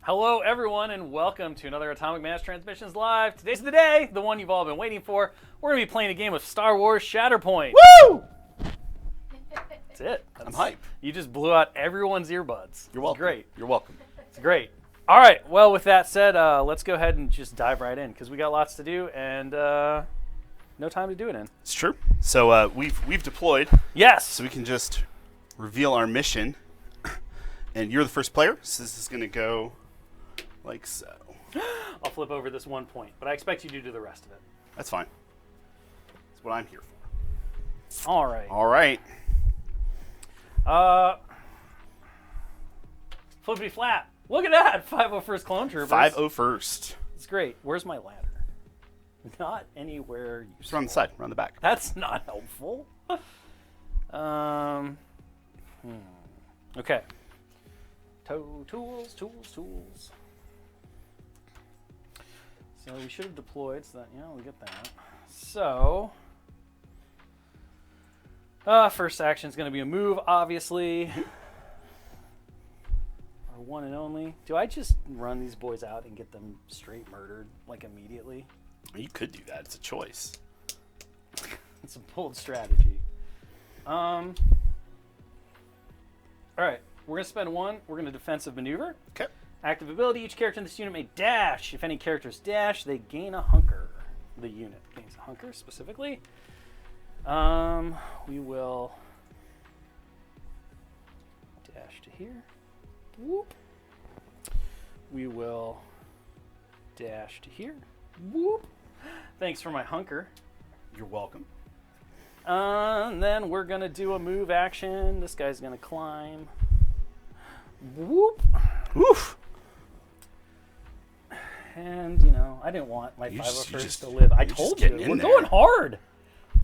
Hello, everyone, and welcome to another Atomic Mass Transmissions Live. Today's the day, the one you've all been waiting for. We're going to be playing a game of Star Wars Shatterpoint. Woo! That's it. I'm hype. You just blew out everyone's earbuds. You're welcome. It's great. You're welcome. It's great. All right. Well, with that said, let's go ahead and just dive right in because we got lots to do and no time to do it in. It's true. So we've deployed. Yes. So we can just reveal our mission. And you're the first player, so this is going to go like so. I'll flip over this 1 point, but I expect you to do the rest of it. That's fine. That's what I'm here for. All right. All right. Flippity flap. Look at that. 501st Clone Troopers. 501st. It's great. Where's my ladder? Not anywhere useful. It's around the side, around the back. That's not helpful. Okay. Tools. So we should have deployed so that, we get that. So, first action is going to be a move, obviously. Our one and only. Do I just run these boys out and get them straight murdered, like, immediately? You could do that. It's a choice. It's a bold strategy. All right. We're going to spend one. We're going to defensive maneuver. Okay. Active ability. Each character in this unit may dash. If any characters dash, they gain a hunker. The unit gains a hunker, specifically. We will dash to here. Whoop. We will dash to here. Whoop. Thanks for my hunker. You're welcome. And then we're going to do a move action. This guy's going to climb. Whoop. Oof. And, I didn't want my 501st to live. I told you. We're going hard.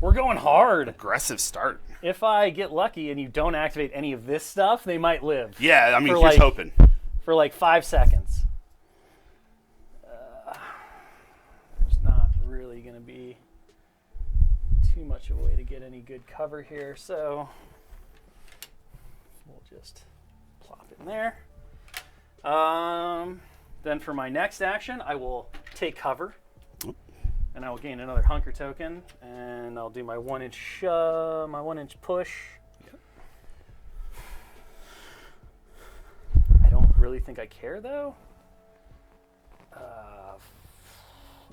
We're going hard. Aggressive start. If I get lucky and you don't activate any of this stuff, they might live. Yeah, I mean, here's hoping. For like 5 seconds. There's not really going to be too much of a way to get any good cover here, so we'll just plop it in there. Then for my next action, I will take cover, and I will gain another hunker token, and I'll do my 1 inch push. Yep. I don't really think I care though.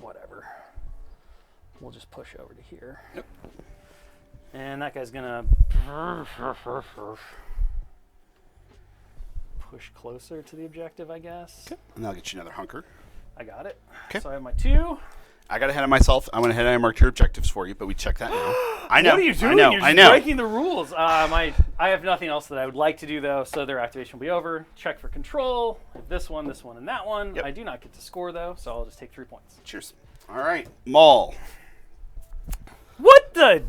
Whatever. We'll just push over to here. Yep. And that guy's gonna push closer to the objective, I guess. Okay. And I'll get you another hunker. I got it. Okay. So I have my 2. I got ahead of myself. I went ahead and I marked your objectives for you, but we checked that now. I know. What are you doing? You're just breaking the rules. I have nothing else that I would like to do, though, so their activation will be over. Check for control. This one, and that one. Yep. I do not get to score, though, so I'll just take 3 points. Cheers. All right. Maul. What the?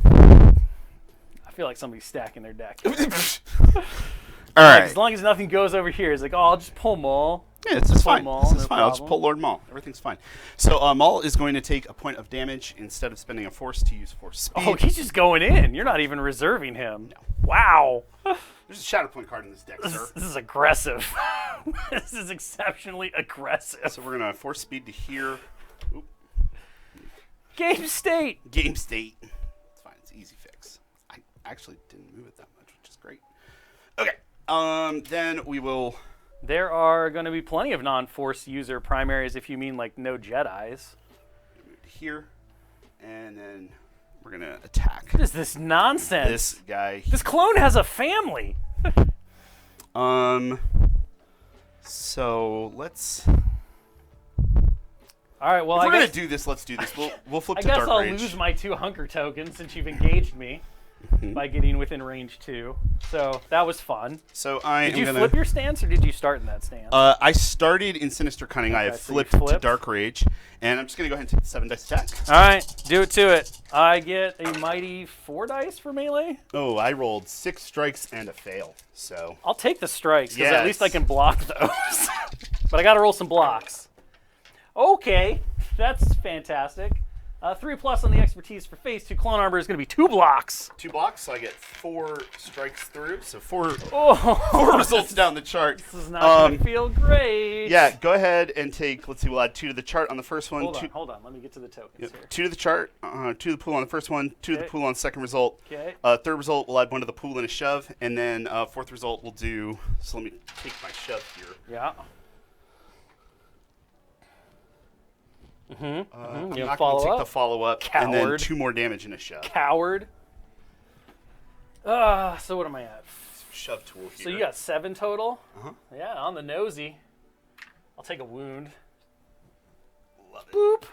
I feel like somebody's stacking their deck. All right. As long as nothing goes over here, it's like, oh, I'll just pull Maul. Yeah, this is fine. Maul, This is no fine. I'll just problem. pull Lord Maul. Everything's fine. So Maul is going to take a point of damage instead of spending a force to use force speed. Oh, he's just going in. You're not even reserving him. No. Wow. There's a Shatterpoint card in this deck, sir. This is aggressive. This is exceptionally aggressive. So we're going to force speed to here. Oop. Game state. Game state. It's fine. It's easy fix. I actually didn't move it that much, which is great. Okay. Then we will... There are going to be plenty of non-force user primaries if you mean like no Jedis. Move to here. And then we're going to attack. What is this nonsense? This guy. This clone has a family. So let's... All right, well, if I we're guess going to do this, let's do this. We'll flip I to guess Dark I'll Rage. lose my 2 hunker tokens since you've engaged me by getting within range 2. So that was fun. So I Did you flip your stance, or did you start in that stance? I started in Sinister Cunning. I have so you flipped to flipped. Dark Rage, and I'm just going to go ahead and take the 7 dice attack. All right, do it to it. I get a mighty 4 dice for melee. Oh, I rolled 6 strikes and a fail. So I'll take the strikes, because Yes. at least I can block those. But I got to roll some blocks. Okay, that's fantastic. 3+ on the expertise for phase 2 clone armor is going to be 2 blocks. 2 blocks, so I get 4 strikes through. So 4 Oh, results down the chart. this is not going to feel great. Yeah, go ahead and take, let's see, we'll add 2 to the chart on the first one. Hold on. Let me get to the tokens here. 2 to the chart, 2 to the pool on the first one, 2 to the pool on the second result. Okay. Third result, we'll add 1 to the pool and a shove. And then fourth result, we'll do, so let me take my shove here. Yeah. I'm You not going follow to take up? the follow-up. And then Coward. 2 more damage in a shove. Coward. So what am I at? Shove tool here. So you got 7 total? Uh-huh. Yeah, on the nosy. I'll take a wound. Love it. Boop.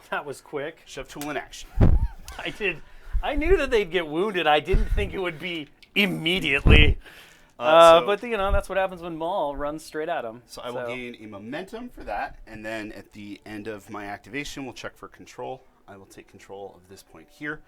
That was quick. Shove tool in action. I knew that they'd get wounded. I didn't think it would be immediately. So- But that's what happens when Maul runs straight at him. So I will gain a momentum for that, and then at the end of my activation, we'll check for control. I will take control of this point here.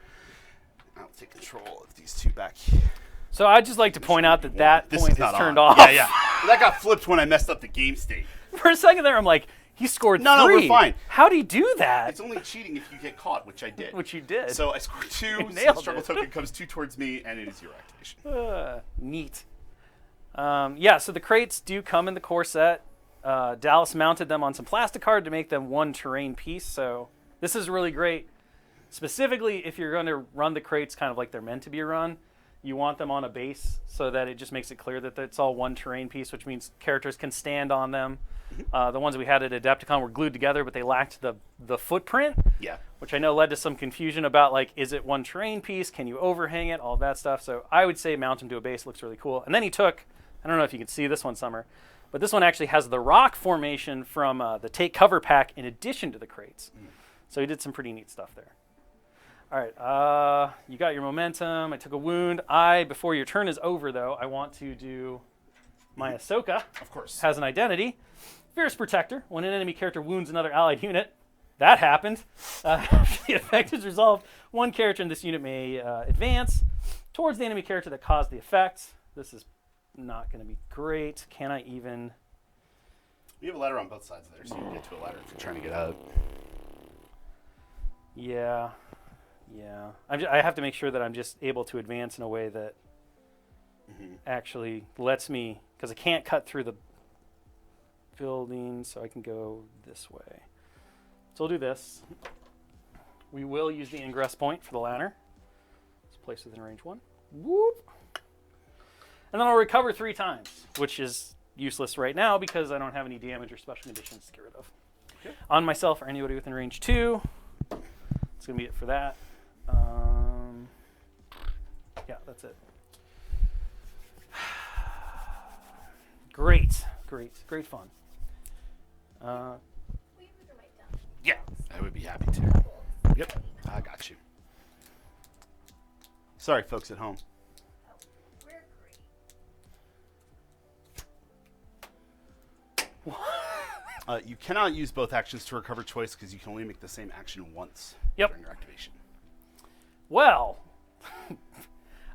I will take control of these 2 back here. So I'd just like to point out that This point is is not turned on. off. Yeah. That got flipped when I messed up the game state. For a second there, I'm like, he scored 3. No, we're fine. How'd he do that? It's only cheating if you get caught, which I did. Which you did. So I scored 2, so the nailed struggle it. token comes 2 towards me, and it is your activation. Neat. So the crates do come in the core set. Dallas mounted them on some plastic card to make them 1 terrain piece. So this is really great. Specifically, if you're going to run the crates kind of like they're meant to be run, you want them on a base so that it just makes it clear that it's all 1 terrain piece, which means characters can stand on them. The ones we had at Adepticon were glued together, but they lacked the footprint. Yeah. Which I know led to some confusion about, like, is it 1 terrain piece? Can you overhang it? All of that stuff. So I would say mount them to a base. Looks really cool. And then he took, I don't know if you can see this one, Summer, but this one actually has the rock formation from the Take Cover pack in addition to the crates. So he did some pretty neat stuff there. All right, you got your momentum. I took a wound. Before your turn is over, though, I want to do my Ahsoka. Of course. Has an identity. Fierce Protector. When an enemy character wounds another allied unit, that happened. After the effect is resolved, 1 character in this unit may advance towards the enemy character that caused the effect. This is not going to be great. Can I even... We have a ladder on both sides there, so you can get to a ladder if you're trying to get out. Yeah. I have to make sure that I'm just able to advance in a way that actually lets me, because I can't cut through the building, so I can go this way. So we'll do this. We will use the ingress point for the ladder. It's placed within range 1. Whoop. And then I'll recover 3 times, which is useless right now because I don't have any damage or special conditions to get rid of. Okay. On myself or anybody within range 2. It's going to be it for that. Yeah, that's it. Great fun. Yeah, I would be happy to. Yep, I got you. Sorry, folks at home. You cannot use both actions to recover choice because you can only make the same action once during your activation. Well,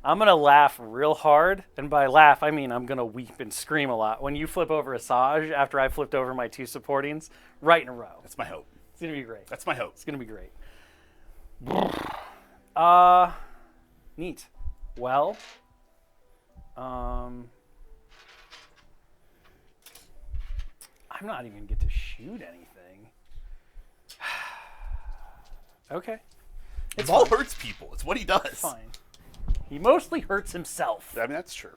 I'm going to laugh real hard. And by laugh, I mean I'm going to weep and scream a lot when you flip over Asajj after I flipped over my 2 supportings right in a row. That's my hope. It's going to be great. That's my hope. It's going to be great. Neat. Well, I'm not even get to shoot anything. Okay. It all hurts people. It's what he does. It's fine. He mostly hurts himself. I mean, that's true.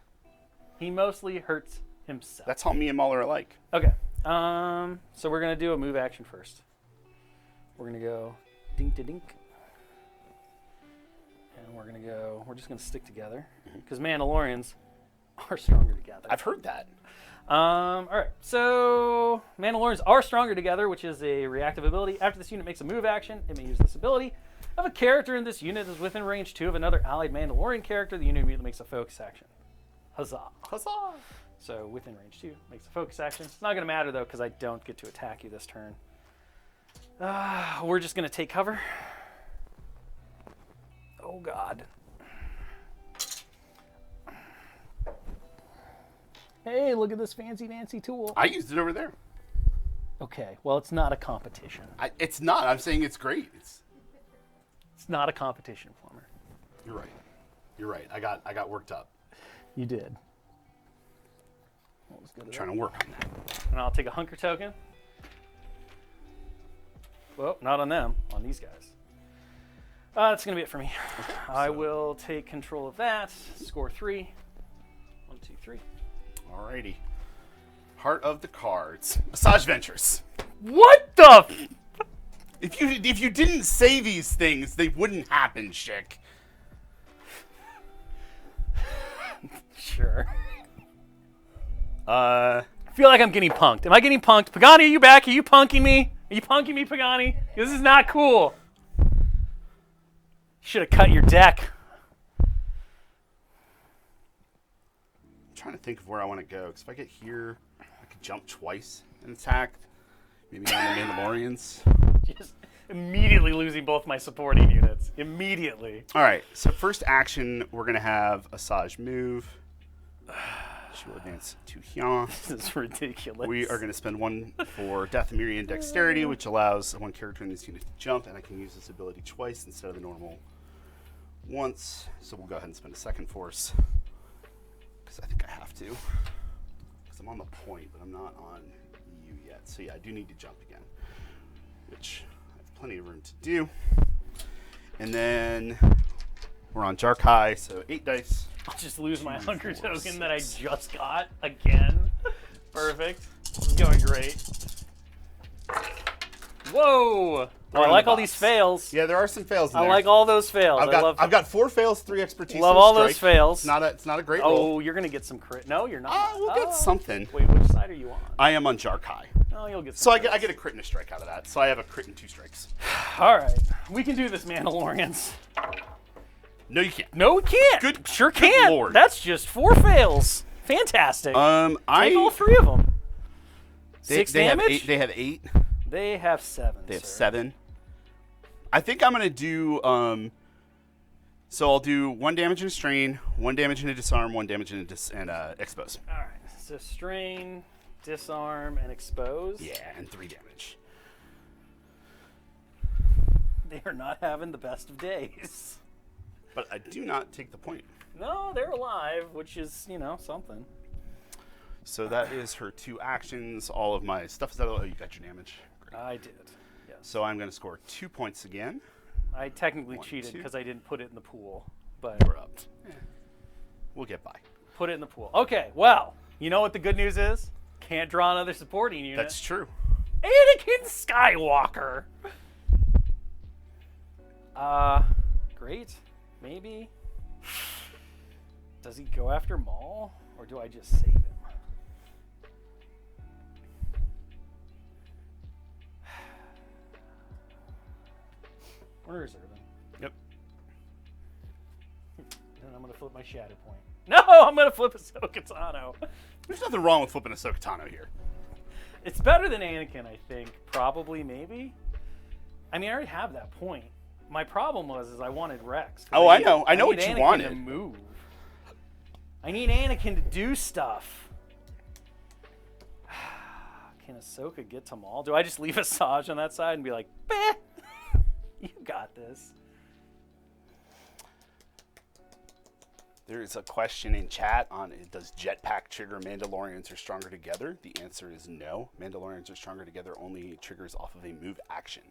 He mostly hurts himself. That's how me and Maul are alike. Okay. So we're going to do a move action first. We're going to go dink-to-dink. And we're just going to stick together. Because Mandalorians are stronger together. I've heard that. All right. So Mandalorians are stronger together, which is a reactive ability. After this unit makes a move action, it may use this ability. If a character in this unit is within range 2 of another allied Mandalorian character, the unit immediately makes a focus action. Huzzah. Huzzah. So within range 2 makes a focus action. It's not going to matter, though, because I don't get to attack you this turn. We're just going to take cover. Oh, God. Hey, look at this fancy-dancy tool. I used it over there. Okay, well, it's not a competition. It's not. I'm saying it's great. It's not a competition, Plumber. You're right. You're right. I got worked up. You did. We'll I'm trying to work on that. And I'll take a hunker token. Well, not on them, on these guys. That's going to be it for me. I will take control of that. Score 3. 1, 2, 3. Alrighty. Heart of the cards. Massage Ventures. What the? If you didn't say these things, they wouldn't happen, Schick. Sure. I feel like I'm getting punked. Am I getting punked? Pagani, are you back? Are you punking me? Are you punking me, Pagani? This is not cool. Should have cut your deck. I'm trying to think of where I want to go. Because if I get here, I could jump twice and attack. Maybe on the Mandalorians. Just immediately losing both my supporting units. Immediately. All right. So first action, we're going to have Asajj move. She will advance to here. This is ridiculous. We are going to spend 1 for Death, Immunity, and Dexterity, which allows one character in this unit to jump, and I can use this ability twice instead of the normal once. So we'll go ahead and spend a second force, because I think I have to. Because I'm on the point, but I'm not on you yet. So yeah, I do need to jump again, which I have plenty of room to do. And then we're on Jarkai, so 8 dice. I'll just lose my 2, hunker 4, token that I 6. just got again. Perfect. This is going great. Whoa! Oh, I like all these fails. Yeah, there are some fails in I there. like all those fails. I've got 4 fails, 3 expertise. Love and a all strike. those fails. It's not a great roll. Oh, you're gonna get some crit. No, you're not. We'll get something. Wait, which side are you on? I am on Jarkai. Oh, you'll get. So Some I get a crit and a strike out of that. So I have a crit and 2 strikes. All right, we can do this, Mandalorians. No, you can't. No, we can't. Sure can't. Lord. That's just 4 fails. Fantastic. Take all 3 of them. 6 damage. They have 8. They have 7. They have sir. 7. I think I'm gonna do. So I'll do 1 damage and a strain, 1 damage and a disarm, 1 damage and expose. All right. So strain, disarm, and expose. Yeah, and 3 damage. They are not having the best of days. But I do not take the point. No, they're alive, which is, something. So that is her 2 actions. All of my stuff is out. Oh, you got your damage. Great. I did. Yes. So I'm going to score 2 points again. I technically 1, cheated 2. because I didn't put it in the pool, but We're up. We'll get by. put it in the pool. Okay, well, you know what the good news is? Can't draw another supporting unit. That's true. Anakin Skywalker. Great. Maybe. Does he go after Maul, or do I just save him? We're gonna reserve him. Yep. Then I'm gonna flip my Shatterpoint. No, I'm gonna flip Ahsoka Tano. There's nothing wrong with flipping Ahsoka Tano here. It's better than Anakin, I think. Probably, maybe. I mean, I already have that point. My problem was I wanted Rex. Oh, I know. I know need what you Anakin wanted. to move. I need Anakin to do stuff. Can Ahsoka get to Maul? Do I just leave Asajj on that side and be like, "Bah, you got this"? There's a question in chat on does jetpack trigger Mandalorians are stronger together? The answer is no. Mandalorians are stronger together only triggers off of a move action.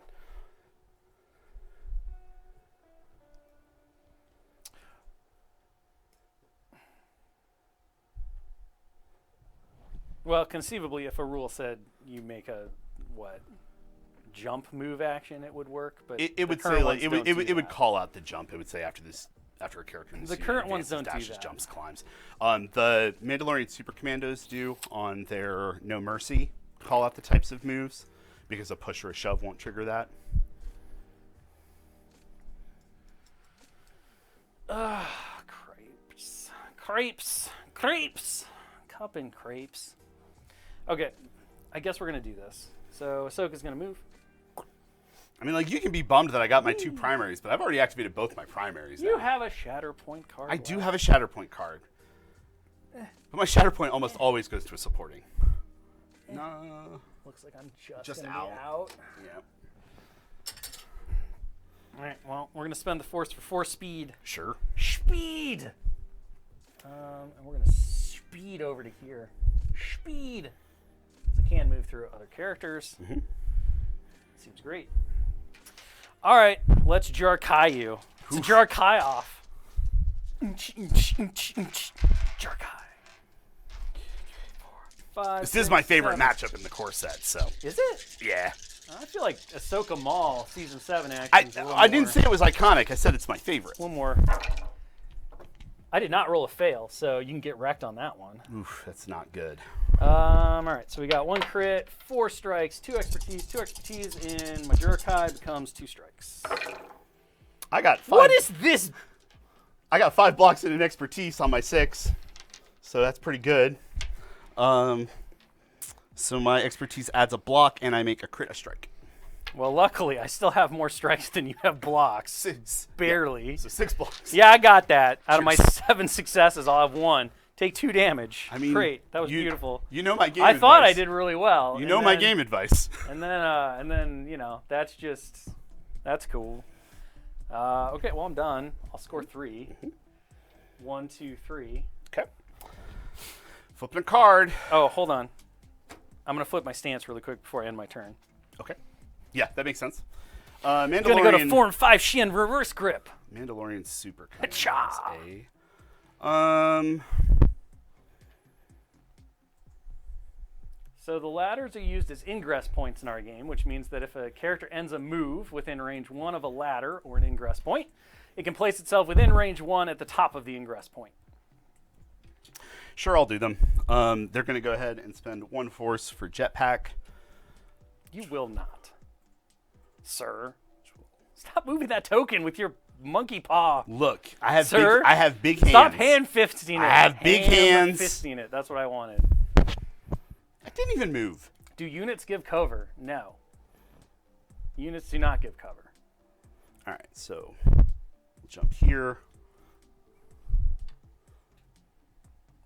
Well, conceivably, if a rule said you make a jump move action, it would work. But It would say like it would call out the jump. It would say after a character in this unit current ones advances, don't do dashes, that. jumps, climbs. The Mandalorian Super Commandos do on their No Mercy call out the types of moves because a push or a shove won't trigger that. Crepes, cup and crepes. Okay, I guess we're gonna do this. So Ahsoka's gonna move. I mean, like, you can be bummed that I got my 2 primaries, but I've already activated both my primaries You now. have a Shatterpoint card. I do left. have a Shatterpoint card. But my Shatterpoint almost always goes to a supporting. No. Looks like I'm Just gonna be out. Yeah. All right. Well, we're gonna spend the force for 4 speed. Sure. Speed. And we're gonna speed over to here. Speed. I can move through other characters. Seems great. All right, let's Jarkai you. It's a Jarkai off. Jarkai. 4, 5. This 6, is my favorite 7. matchup in the core set. So. Is it? Yeah. I feel like Ahsoka Maul season 7 action. I didn't say it was iconic. I said it's my favorite. One more. I did not roll a fail, so you can get wrecked on that one. Oof, that's not good. All right, so we got 1 crit, 4 strikes, 2 expertise. 2 expertise in my Jurkai becomes 2 strikes. I got 5. What is this? I got 5 blocks and an expertise on my 6, so that's pretty good. So my expertise adds a block, and I make a crit a strike. Well, luckily, I still have more strikes than you have blocks. 6. Barely. Yeah, so 6 blocks. Yeah, I got that. Out of my 7 successes, I'll have 1. Take 2 damage. I mean, great. That was beautiful. You know my game I advice. thought I did really well. You know my game advice. And then you know, that's cool. Okay, well, I'm done. I'll score 3. 1, 2, 3. Okay. Flipping a card. Oh, hold on. I'm gonna flip my stance really quick before I end my turn. Okay. Yeah, that makes sense. I'm gonna go to 4 and 5 Shin reverse grip. Mandalorian super. Ha-cha! So the ladders are used as ingress points in our game, which means that if a character ends a move within range 1 of a ladder or an ingress point, it can place itself within range 1 at the top of the ingress point. Sure, I'll do them. They're going to go ahead and spend 1 force for jetpack. You will not, sir. Stop moving that token with your monkey paw. Look, I have Sir, I have big hands. Stop hand fisting it. I have big hands. Fisting it. That's what I wanted. I didn't even move. Do units give cover? No. Units do not give cover. All right, so we'll jump here.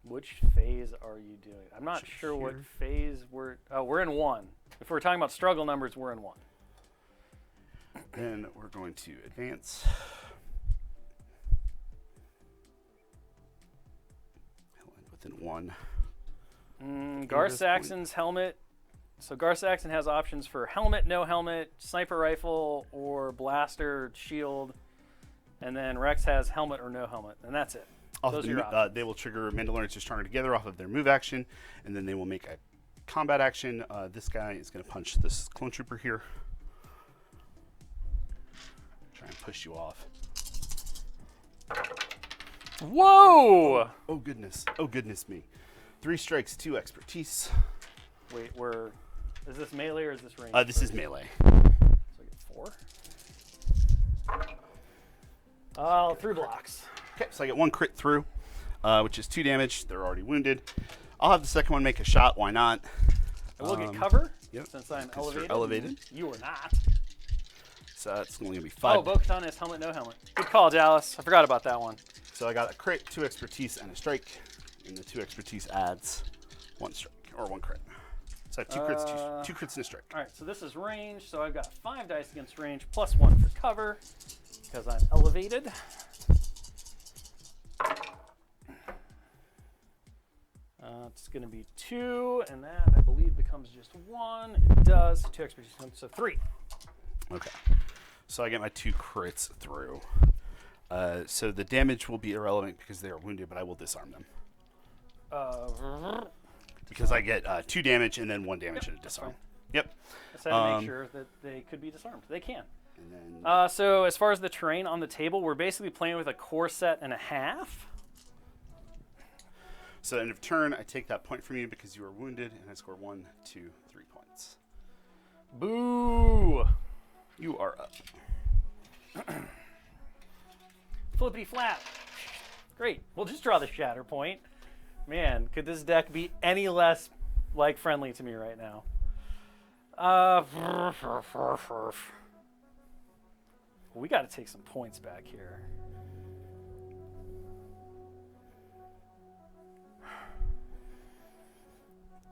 Which phase are you doing? I'm not sure what phase we're... Oh, we're in 1. If we're talking about struggle numbers, we're in 1. Then we're going to advance. He'll end within 1. Gar Saxon's helmet. So Gar Saxon has options for helmet, no helmet, sniper rifle, or blaster, shield. And then Rex has helmet or no helmet. And that's it. Those are your options. They will trigger Mandalorians just stronger together off of their move action, and then they will make a combat action. This guy is going to punch this clone trooper here. Try and push you off. Whoa! Oh goodness! Oh goodness me! 3 strikes, 2 expertise. Wait, is this melee or is this range? This is melee. So I get 4. Oh, 3 blocks. Okay, so I get 1 crit through, which is 2 damage. They're already wounded. I'll have the second one make a shot. Why not? I will get cover. Yep. Since I'm Because you're elevated. elevated. You are not. So that's only going to be 5. Oh, Bo-Katan has helmet, no helmet. Good call, Dallas. I forgot about that one. So I got a crit, 2 expertise, and a strike. And the 2 expertise adds 1 strike, or 1 crit. So I have 2 crits, 2 crits and a strike. All right, so this is range. So I've got 5 dice against range, plus 1 for cover, because I'm elevated. It's going to be 2, and that, I believe, becomes just 1. It does. 2 expertise, so 3. Okay. So I get my 2 crits through. So the damage will be irrelevant because they are wounded, but I will disarm them. Because I get 2 damage and then 1 damage and a disarm. Yep. I just had to make sure that they could be disarmed. They can. And then, So as far as the terrain on the table, we're basically playing with a core set and a half. so end of turn, I take that point from you because you are wounded, and I score 1, 2, 3 points. Boo! You are up. Flippity flap. Great. We'll just draw the Shatterpoint. Man, could this deck be any less like friendly to me right now? We got to take some points back here.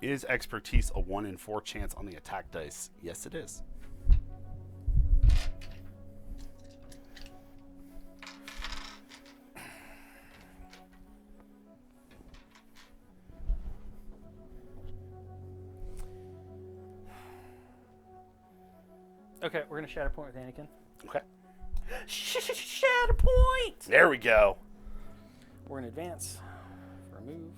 Is expertise a 1 in 4 chance on the attack dice? Yes, it is. Okay, we're gonna Shatterpoint with Anakin. Okay. Shatterpoint! There we go. We're gonna advance for a move.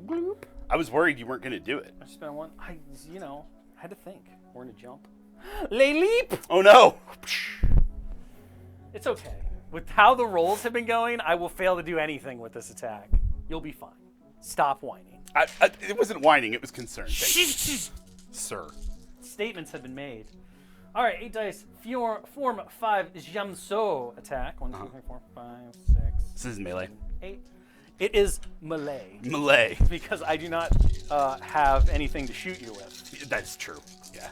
Bloop. I was worried you weren't going to do it. I spent one. I had to think. We're gonna jump. Lay leap! Oh, no. It's okay. With how the rolls have been going, I will fail to do anything with this attack. You'll be fine. Stop whining. It wasn't whining. It was concern. Sir. Statements have been made. All right, 8 dice. Form 5 Jamso attack. 1, 2, 3, 4, 5, 6. This is melee. 8. It is melee. Melee. Because I do not have anything to shoot you with. That's true. Yeah.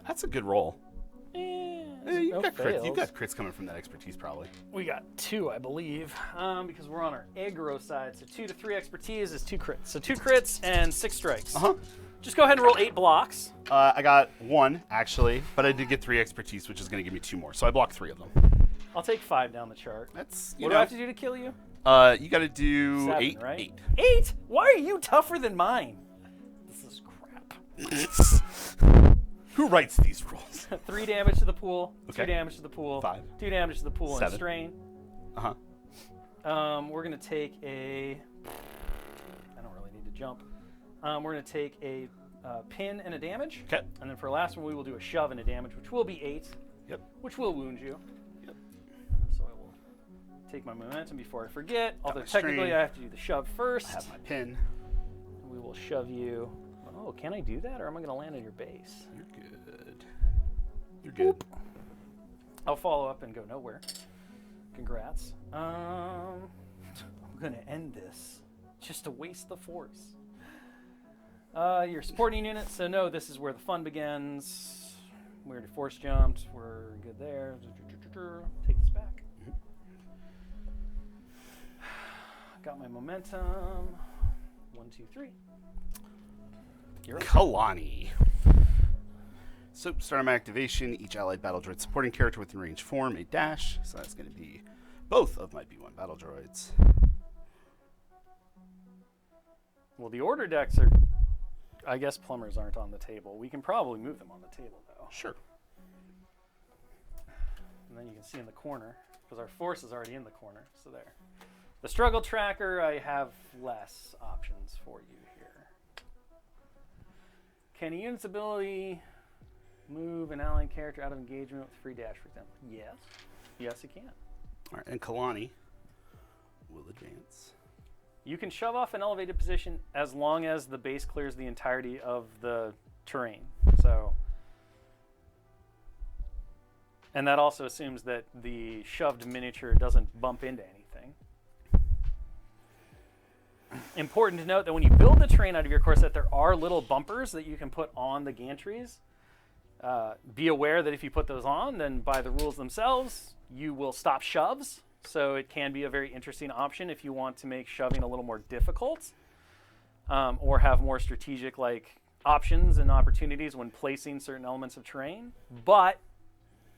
That's a good roll. You've got crits coming from that expertise, probably. We got 2, I believe, because we're on our aggro side. So 2 to 3 expertise is 2 crits. So 2 crits and 6 strikes. Just go ahead and roll 8 blocks. I got 1, actually, but I did get 3 expertise, which is going to give me 2 more. So I blocked 3 of them. I'll take 5 down the chart. That's, what do I have to do to kill you? You got to do 7, 8. right? 8. 8? Why are you tougher than mine? This is crap. Who writes these rules? 3 damage to the pool. Okay. 2 damage to the pool. 5. 2 damage to the pool 7. and strain. We're gonna take a. I don't really need to jump. We're gonna take a pin and a damage. Okay. And then for the last one, we will do a shove and a damage, which will be 8. Yep. Which will wound you. Yep. So I will take my momentum before I forget. Although my technically strain. I have to do the shove first. I have my pin. We will shove you. Oh, can I do that, or am I gonna land on your base? You're good. You're good. Boop. I'll follow up and go nowhere. Congrats. I'm gonna end this just to waste the force. You're supporting unit, so no, this is where the fun begins. We already force jumped. We're good there. Take this back. Got my momentum. 1, 2, 3. You're up. Kalani. So, start my activation. Each allied battle droid supporting character within range form a dash. So that's going to be both of my B1 battle droids. Well, the order decks are. I guess plumbers aren't on the table. We can probably move them on the table, though. Sure. And then you can see in the corner, because our force is already in the corner. So there. The struggle tracker, I have less options for you here. Can a unit's ability move an allied character out of engagement with free dash, for example? Yes. Yes, it can. All right, and Kalani will advance. You can shove off an elevated position as long as the base clears the entirety of the terrain. So, and that also assumes that the shoved miniature doesn't bump into anything. Important to note that when you build the terrain out of your core set, there are little bumpers that you can put on the gantries. Be aware that if you put those on, then by the rules themselves, you will stop shoves. So it can be a very interesting option if you want to make shoving a little more difficult, or have more strategic options and opportunities when placing certain elements of terrain. But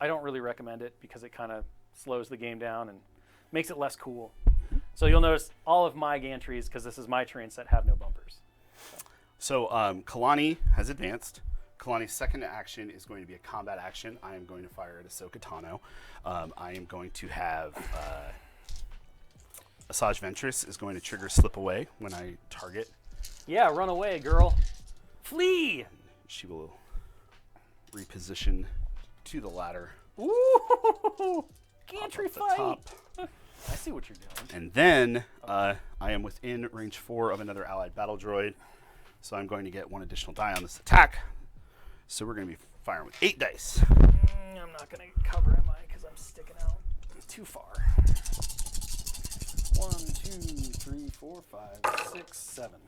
I don't really recommend it because it kind of slows the game down and makes it less cool. So you'll notice all of my gantries, because this is my terrain set, have no bumpers. So Kalani has advanced. Kalani's second action is going to be a combat action. I am going to fire at Ahsoka Tano. I am going to have Asajj Ventress is going to trigger Slip Away when I target. Yeah, run away, girl. Flee! She will reposition to the ladder. Ooh! Gantry Up the fight! top. I see what you're doing. And then I am within range 4 of another allied battle droid. So I'm going to get 1 additional die on this attack. So we're going to be firing with 8 dice. I'm not going to cover, am I? Because I'm sticking out too far. 1, 2, 3, 4, 5, 6, 7.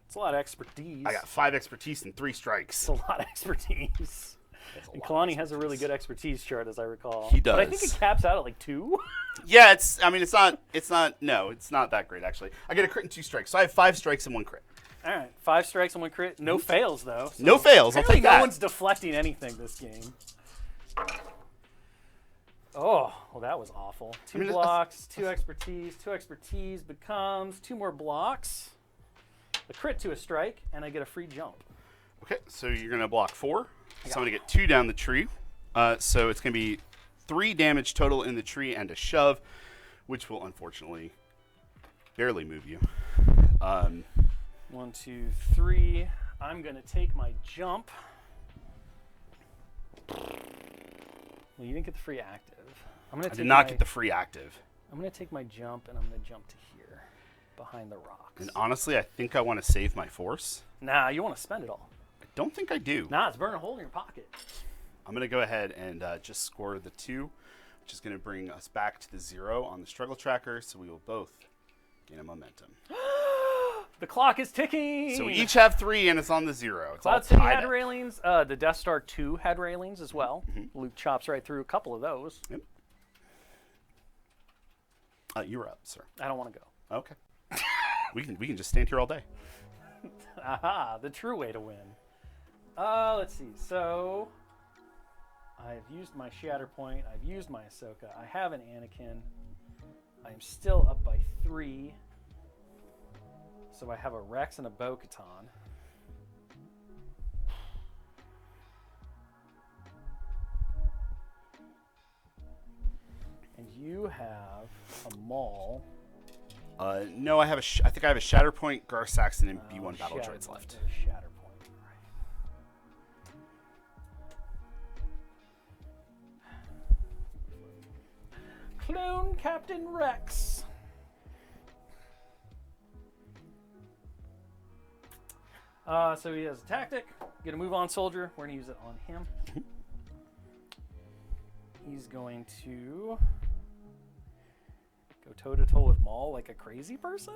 It's a lot of expertise. I got 5 expertise and 3 strikes. It's a lot of expertise. That's a And lot of Kalani has a really expertise. good expertise chart, as I recall. He But I think does. it caps out at like 2. Yeah, it's not that great, actually. I get a crit and 2 strikes, so I have 5 strikes and 1 crit. All right, 5 strikes and 1 crit. No fails, though. So No fails, I'll apparently take that. No one's deflecting anything this game. Oh, well, that was awful. 2 blocks, 2 expertise. 2 expertise becomes 2 more blocks, a crit to a strike, and I get a free jump. Okay, so you're going to block 4. So I'm going to get 2 down the tree. So it's going to be 3 damage total in the tree and a shove, which will unfortunately barely move you. 1, 2, 3. I'm going to take my jump. Well, you didn't get the free active. I did not get the free active. I'm going to take my jump, and I'm going to jump to here, behind the rocks. And honestly, I think I want to save my force. Nah, you want to spend it all. I don't think I do. Nah, it's burning a hole in your pocket. I'm going to go ahead and just score the 2, which is going to bring us back to the 0 on the struggle tracker, so we will both gain a momentum. The clock is ticking! So we each have 3, and it's on the 0. It's all Cloud City tied had up. railings. The Death Star 2 had railings as well. Luke chops right through a couple of those. Yep. You're up, sir. I don't want to go. Okay. we can just stand here all day. Aha, the true way to win. Let's see. So, I've used my Shatterpoint. I've used my Ahsoka. I have an Anakin. I'm still up by 3. So I have a Rex and a Bo-Katan. And you have a Maul. No, I think I have a Shatterpoint, Gar Saxon, and B1 battle droids left. Shatterpoint, right. Clone Captain Rex. So he has a tactic. Get a move on soldier. We're going to use it on him. He's going to go toe-to-toe with Maul like a crazy person?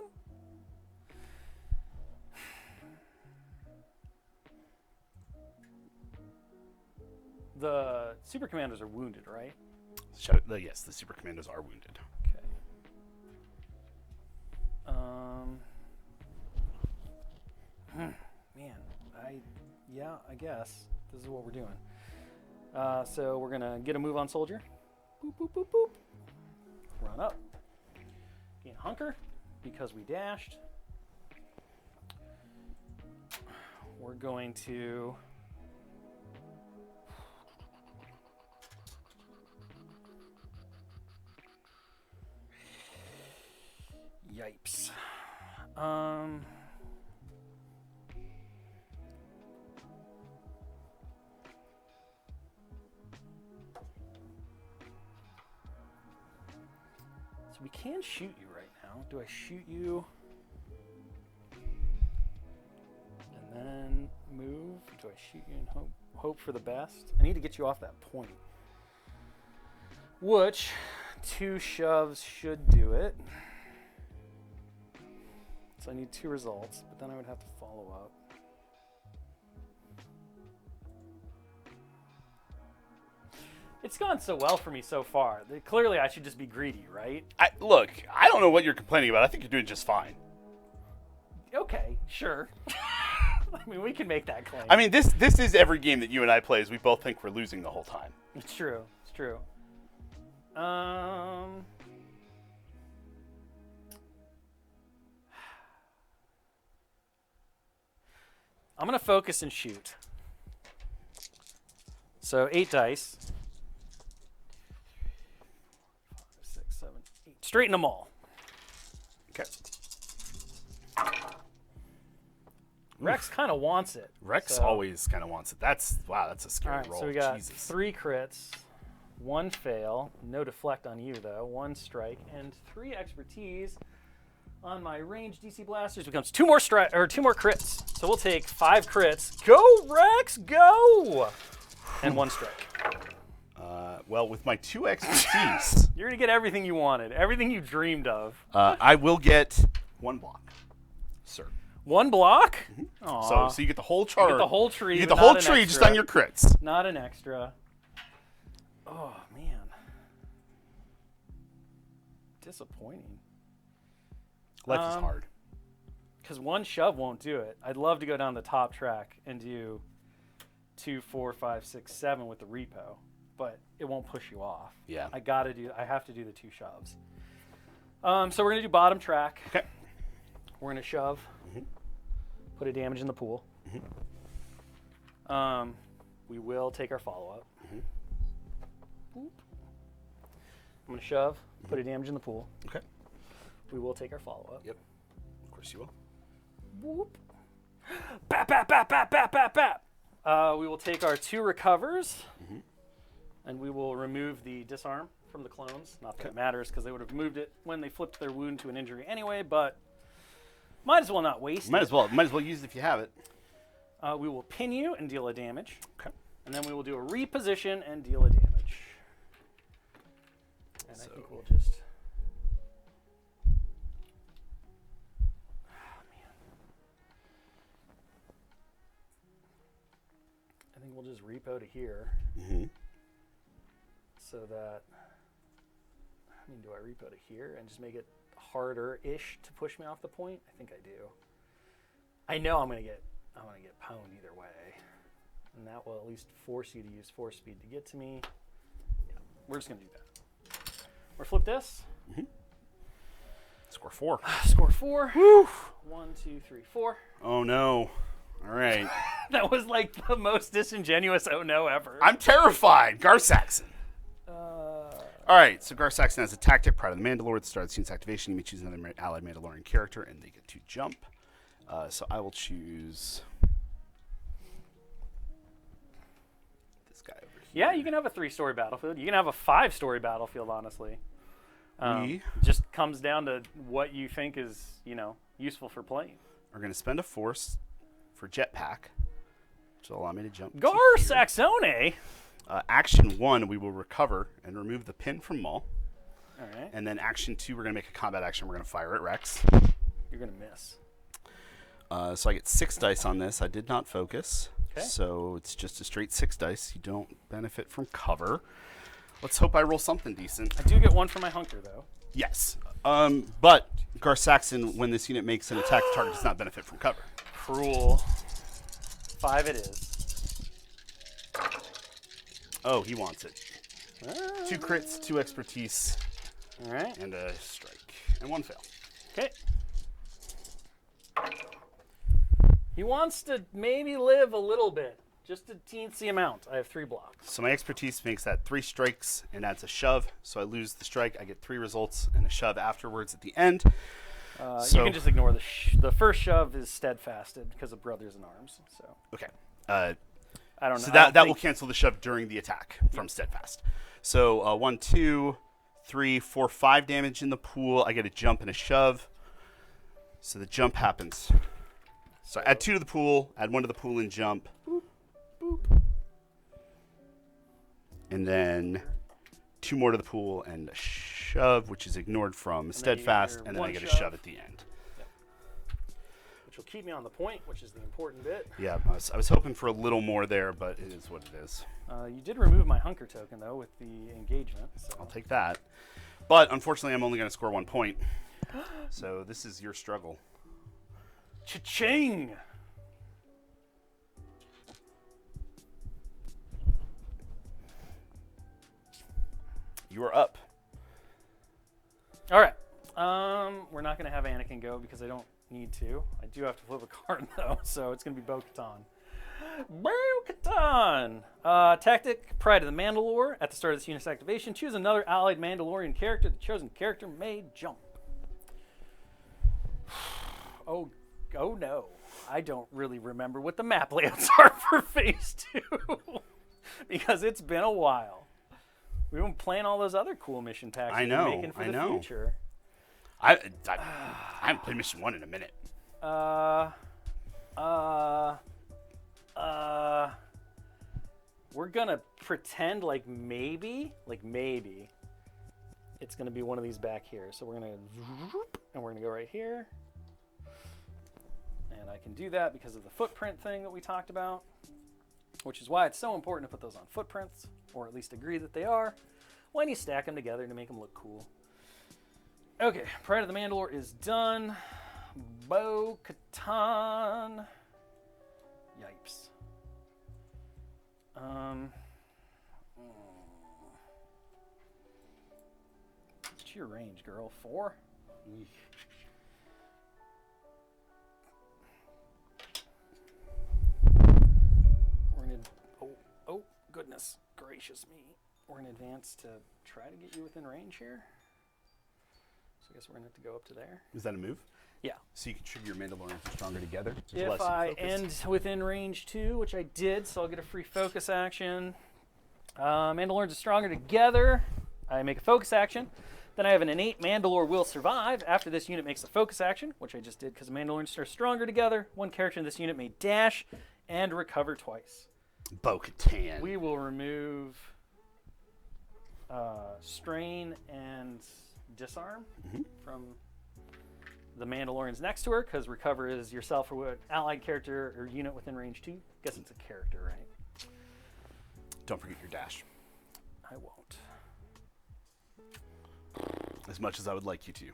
The Super Commanders are wounded, right? Yes, the Super Commandos are wounded. Okay. Man, I guess this is what we're doing. So we're gonna get a move on soldier. Boop, boop, boop, boop. Run up. Gain hunker because we dashed. We're going to yipes. So we can shoot you right now. Do I shoot you? And then move? Do I shoot you and hope for the best? I need to get you off that point. Which 2 shoves should do it. So I need 2 results, but then I would have to follow up. It's gone so well for me so far. Clearly, I should just be greedy, right? Look, I don't know what you're complaining about. I think you're doing just fine. Okay, sure. I mean, we can make that claim. I mean, this is every game that you and I play, is we both think we're losing the whole time. It's true. It's true. I'm going to focus and shoot. So 8 dice. 5, 6, 7, 8. Straighten them all. Okay. Rex kind of wants it. Rex so. always kind of wants it. That's a scary All right, roll. so we got Jesus. 3 crits, 1 fail, no deflect on you though, 1 strike, and 3 expertise on my ranged DC blasters. Becomes 2 more crits. So we'll take 5 crits. Go Rex, go! And 1 strike. Well, with my 2 expertise, You're gonna get everything you wanted, everything you dreamed of. I will get 1 block, sir. 1 block? Aw. So you get the whole chart. You get the whole tree. You get but the whole not an tree just extra. on your crits. Not an extra. Oh, man. Disappointing. Life is hard. Because 1 shove won't do it. I'd love to go down the top track and do 2, 4, 5, 6, 7 with the repo, but it won't push you off. Yeah. I have to do the 2 shoves. So we're gonna do bottom track. Okay. We're gonna shove. Put a damage in the pool. We will take our follow-up. I'm gonna shove. Put a damage in the pool. Okay. We will take our follow-up. Yep. Of course you will. Whoop. Bap, bap, bap, bap, bap, bap, bap. We will take our 2 recovers, and we will remove the disarm from the clones. Not that it matters, because they would have moved it when they flipped their wound to an injury anyway, but might as well not waste Might it. as well use it if you have it. We will pin you and deal a damage. Okay. And then we will do a reposition and deal a damage. And I think we'll just... I think we'll just repo to here. So that... I mean, do I repo to here and just make it harder-ish to push me off the point? I think I do. I know I'm gonna get pwned either way. And that will at least force you to use force speed to get to me. Yeah, we're just gonna do that. We're flip this. Score 4. Score 4. Woo! 1, 2, 3, 4. Oh no. All right. That was like the most disingenuous oh no ever. I'm terrified. Gar-Saxon. All right, so Gar-Saxon has a tactic, Pride of the Mandalore. At the start of the scene's activation, you may choose another allied Mandalorian character, and they get to jump. So I will choose this guy over here. Yeah, you can have a 3-story battlefield. You can have a 5-story battlefield, honestly. We Just comes down to what you think is, useful for playing. are going to spend a force for jetpack, which will allow me to jump. to here. Gar-Saxon! Action 1, we will recover and remove the pin from Maul. All right. And then action 2, we're going to make a combat action. We're going to fire at Rex. You're going to miss. So I get 6 dice on this. I did not focus. Okay. So it's just a straight 6 dice. You don't benefit from cover. Let's hope I roll something decent. I do get 1 for my hunker, though. Yes. But Gar-Saxon, when this unit makes an attack, the target does not benefit from cover. Cruel. 5 it is. Oh, he wants it. 2 crits, 2 expertise, All right. and a strike. And 1 fail. Okay. He wants to maybe live a little bit. Just a teensy amount. I have 3 blocks. So my expertise makes that 3 strikes and adds a shove. So I lose the strike. I get 3 results and a shove afterwards at the end. You can just ignore the first shove is steadfasted because of brothers in arms. So Okay. I don't know. So I don't that think- will cancel the shove during the attack from Steadfast. So 1, 2, 3, 4, 5 damage in the pool. I get a jump and a shove. So the jump happens. So add 2 to the pool, add 1 to the pool and jump. Boop, boop. And then 2 more to the pool and a shove, which is ignored from then you get Steadfast. your And then I 1 get a shove. shove at the end. Which will keep me on the point, which is the important bit. Yeah, I was hoping for a little more there, but it is what it is. You did remove my hunker token, though, with the engagement. So. I'll take that. But unfortunately, I'm only going to score 1 point. So this is your struggle. Cha-ching! You are up. All right. We're not going to have Anakin go because I don't need to. I do have to flip a card, though, so it's going to be Bo-Katan. Bo-Katan! Tactic, Pride of the Mandalore. At the start of this unit's activation, choose another allied Mandalorian character. The chosen character may jump. Oh no. I don't really remember what the map layouts are for Phase 2. Because it's been a while. We've been playing all those other cool mission packs I know, we're making for I the know. future. I haven't played Mission 1 in a minute. We're gonna pretend like maybe it's gonna be one of these back here. So we're gonna, and we're gonna go right here, And I can do that because of the footprint thing that we talked about, which is why it's so important to put those on footprints, or at least agree that they are, when you stack them together to make them look cool. Okay, Pride of the Mandalore is done. Bo-Katan. Yipes. What's your range, girl? 4? Eesh. We're gonna. Oh, goodness gracious me. We're gonna advance to try to get you within range here. So I guess we're gonna have to go up to there. Is that a move? Yeah. So you can trigger your Mandalorians stronger together. If I end within range 2, which I did, so I'll get a free focus action. Mandalorians are stronger together. I make a focus action. Then I have an innate Mandalore will survive after this unit makes a focus action, which I just did because Mandalorians are stronger together. One character in this unit may dash and recover twice. Bo-Katan. We will remove strain and disarm from the Mandalorians next to her, because recover is yourself or what allied character or unit within range 2. Guess it's a character, right? Don't forget your dash. I won't. As much as I would like you to.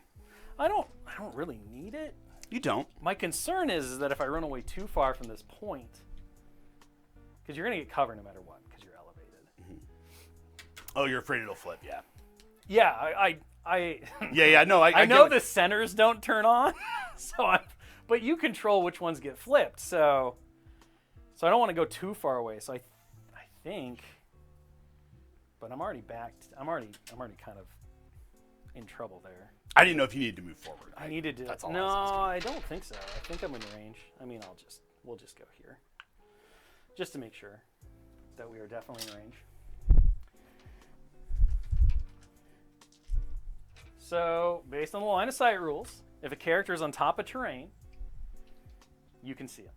I don't really need it. You don't. My concern is that if I run away too far from this point, because you're going to get cover no matter what, because you're elevated. Oh, you're afraid it'll flip, yeah. Yeah, Yeah, no, I know the centers don't turn on, but you control which ones get flipped, so I don't want to go too far away. So I think, but I'm already backed. I'm already kind of in trouble there. I didn't know if you needed to move forward. I needed to. That's all No, I was I don't think so. I think I'm in range. I mean, we'll just go here, just to make sure that we are definitely in range. So, based on the line of sight rules, if a character is on top of terrain, you can see it.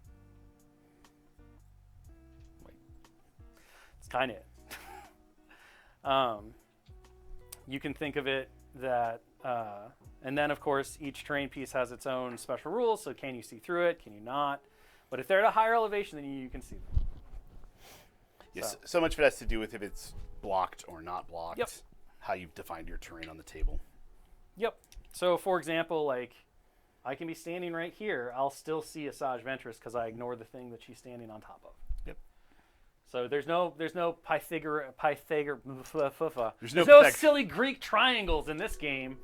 Wait. It's kind of it. You can think of it that, and then of course each terrain piece has its own special rules, so can you see through it, can you not? But if they're at a higher elevation, then you can see them. Yes, so much of it has to do with if it's blocked or not blocked. Yep. How you've defined your terrain on the table. Yep. So, for example, like, I can be standing right here. I'll still see Asajj Ventress because I ignore the thing that she's standing on top of. Yep. So there's no Pythagoras. There's no silly Greek triangles in this game.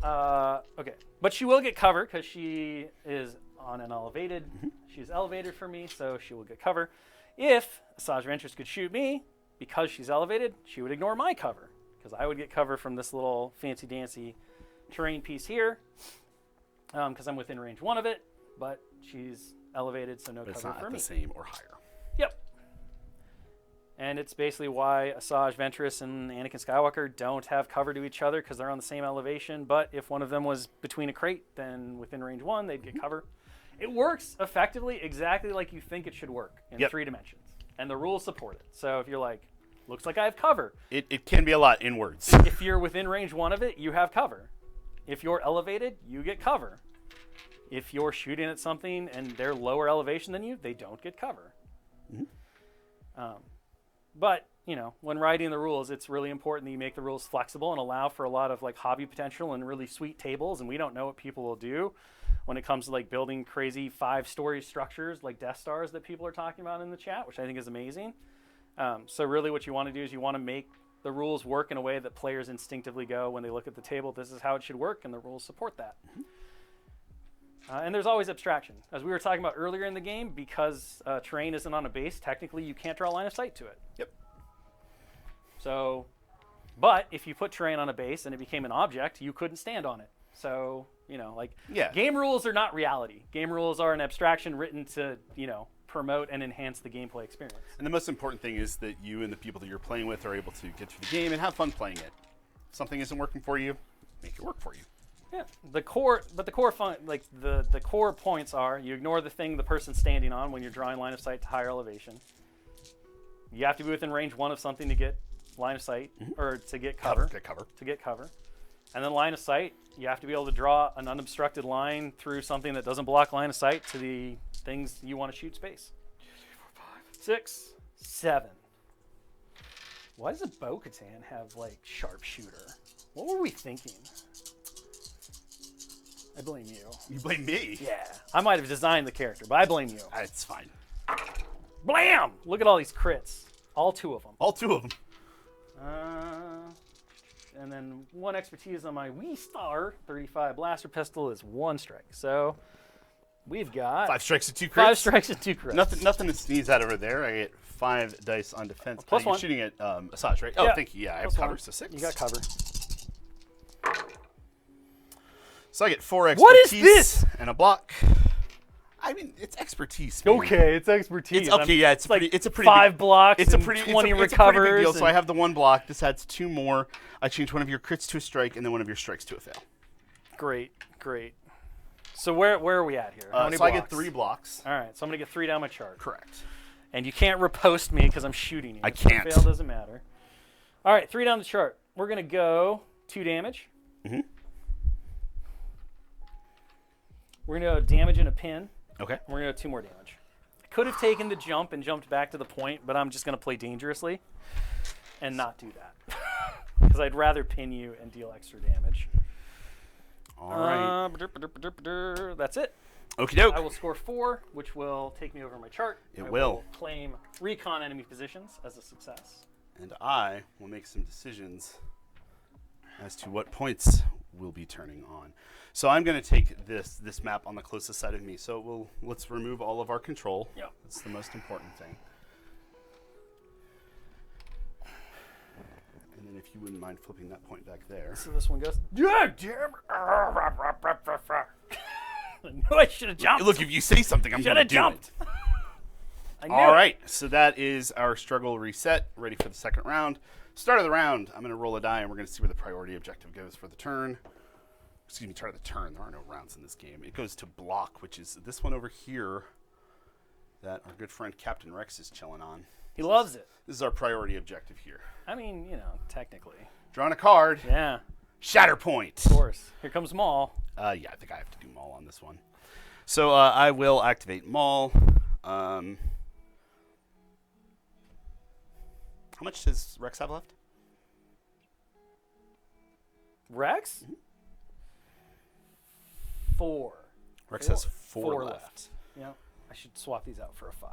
Okay, but she will get cover because she is on an elevated. She's elevated for me, so she will get cover. If Asajj Ventress could shoot me, because she's elevated, she would ignore my cover. Because I would get cover from this little fancy-dancy terrain piece here, because I'm within range 1 of it, but she's elevated, so no cover for me. But it's not at the same or higher. Yep. And it's basically why Asajj Ventress and Anakin Skywalker don't have cover to each other, because they're on the same elevation, but if one of them was between a crate, then within range 1, they'd get cover. It works effectively exactly like you think it should work in 3 dimensions, and the rules support it. So if you're like, looks like I have cover. It can be a lot in words. If you're within range 1 of it, you have cover. If you're elevated, you get cover. If you're shooting at something and they're lower elevation than you, they don't get cover. But, you know, when writing the rules, it's really important that you make the rules flexible and allow for a lot of like hobby potential and really sweet tables. And we don't know what people will do when it comes to like building crazy 5-story structures like Death Stars that people are talking about in the chat, which I think is amazing. So really what you want to do is you want to make the rules work in a way that players instinctively go when they look at the table, this is how it should work, and the rules support that. And there's always abstraction. As we were talking about earlier in the game, because terrain isn't on a base, technically you can't draw a line of sight to it. Yep. So, but if you put terrain on a base and it became an object, you couldn't stand on it. So, you know, like, game rules are not reality. Game rules are an abstraction written to, you know, promote and enhance the gameplay experience. And the most important thing is that you and the people that you're playing with are able to get through the game and have fun playing it. If something isn't working for you, make it work for you. Yeah, the core points are you ignore the thing the person's standing on when you're drawing line of sight to higher elevation. You have to be within range 1 of something to get line of sight or to get cover. Get cover. To get cover. And then line of sight, you have to be able to draw an unobstructed line through something that doesn't block line of sight to the things you want to shoot space. 6, 7. Why does a Bo-Katan have, like, sharpshooter? What were we thinking? I blame you. You blame me? Yeah. I might have designed the character, but I blame you. It's fine. Blam! Look at all these crits. All 2 of them. All 2 of them. And then 1 expertise on my Wii Star 35 blaster pistol is 1 strike. So we've got 5 strikes and 2 crits. 5 strikes and 2 crits. Nothing to sneeze at over there. I get 5 dice on defense. Plus you're 1. shooting at Asajj, right? Yeah. Oh, thank you. Yeah, I have Plus cover, 1. so 6. You got cover. So I get 4 expertise. What is this? And a block. I mean, it's expertise. Man. Okay, it's expertise. It's okay. Yeah, it's like a pretty 5 big, blocks. It's a and pretty 20 it's a recovers. pretty big deal. So I have the 1 block. This adds 2 more. I change one of your crits to a strike, and then one of your strikes to a fail. Great. So where are we at here? How many so blocks? I get 3 blocks. All right, so I'm gonna get 3 down my chart. Correct. And you can't riposte me because I'm shooting you. I can't. So fail doesn't matter. All right, 3 down the chart. We're gonna go 2 damage. Mm-hmm. We're gonna go damage and a pin. Okay. We're gonna go 2 more damage. I could have taken the jump and jumped back to the point, but I'm just gonna play dangerously and not do that because I'd rather pin you and deal extra damage. All right. That's it. Okie doke. I will score 4, which will take me over my chart. It I will. claim recon enemy positions as a success. And I will make some decisions as to what points we'll be turning on. So I'm going to take this map on the closest side of me. So let's remove all of our control. Yep. That's the most important thing. And then if you wouldn't mind flipping that point back there. So this one goes. Yeah, damn it. I knew I should have jumped. Look, if you say something, I'm going to do jumped. it. I knew All it. right, so that is our struggle reset, ready for the second round. Start of the round, I'm going to roll a die, and we're going to see where the priority objective goes for the turn. Excuse me, start of the turn. There are no rounds in this game. It goes to block, which is this one over here that our good friend Captain Rex is chilling on. He loves it. This is our priority objective here. I mean, you know, technically. Drawing a card. Yeah, Shatterpoint. of course. Here comes Maul. Yeah, I think I have to do Maul on this one. So I will activate Maul. How much does Rex have left? Rex? 4. Rex has 4 4 left. Yeah, I should swap these out for a 5.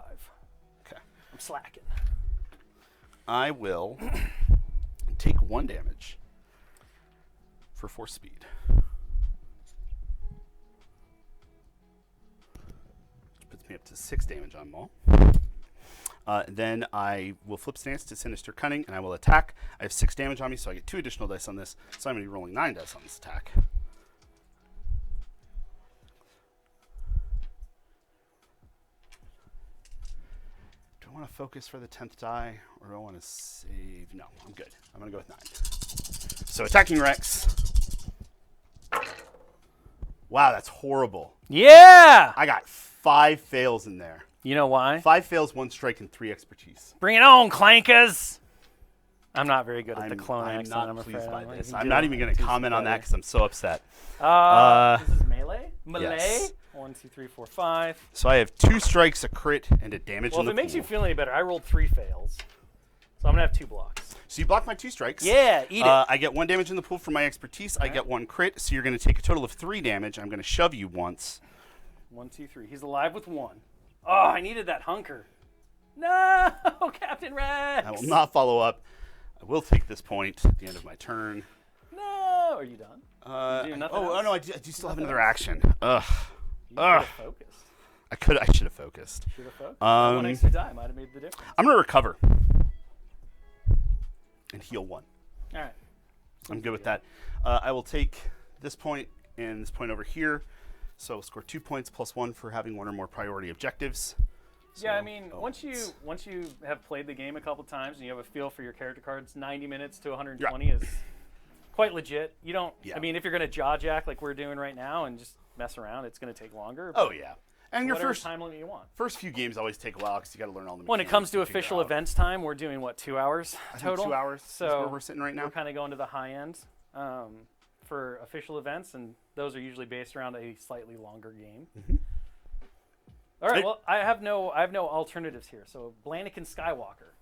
Okay. I'm slacking. I will take 1 damage for 4 speed. Which puts me up to 6 damage on Maul. Then I will flip stance to Sinister Cunning, and I will attack. I have 6 damage on me, so I get 2 additional dice on this. So I'm going to be rolling 9 dice on this attack. Do I want to focus for the 10th die, or do I want to save? No, I'm good. I'm going to go with 9. So attacking Rex. Wow, that's horrible. Yeah! I got 5 fails in there. You know why? 5 fails, 1 strike, and 3 expertise. Bring it on, clankers! I'm not very good at the clone I'm accent, not I'm pleased afraid. by I'm like, this. you I'm do not it even like going to too comment on that better. because I'm so upset. This is melee? Melee? Yes. 1, 2, 3, 4, 5. So I have 2 strikes, a crit, and a damage Well, on if the it makes you pool. feel any better, I rolled 3 fails. So I'm going to have 2 blocks. So you block my 2 strikes. Yeah, eat it. I get 1 damage in the pool for my expertise. I Alright. get 1 crit, so you're going to take a total of 3 damage. I'm going to shove you once. 1, 2, 3. He's alive with 1. Oh, I needed that hunker. No, Captain Rex. I will not follow up. I will take this point at the end of my turn. No, are you done? You do nothing else? no, I do still have another action. Ugh. You should have focused. I should have focused. Should have focused. One extra die might have made the difference. I'm going to recover. And heal 1. All right. I'm good with that. I will take this point and this point over here. So I'll score 2 points plus 1 for having 1 or more priority objectives. Yeah, I So- mean, oh, once you have played the game a couple times and you have a feel for your character cards, 90 minutes to 120 is quite legit. You don't. Yeah. I mean, if you're going to jaw jack like we're doing right now and just mess around, it's going to take longer. Oh, yeah. And your whatever first time limit you want. few games always take a while because you got to learn all the When it mechanics comes to and figure official out. events time, we're doing what, 2 hours I think total? 2 hours is So where we're sitting right now. we're kind of going to the high end for for official events, and those are usually based around a slightly longer game. All right, well, I have no alternatives here. So Blainikin Skywalker.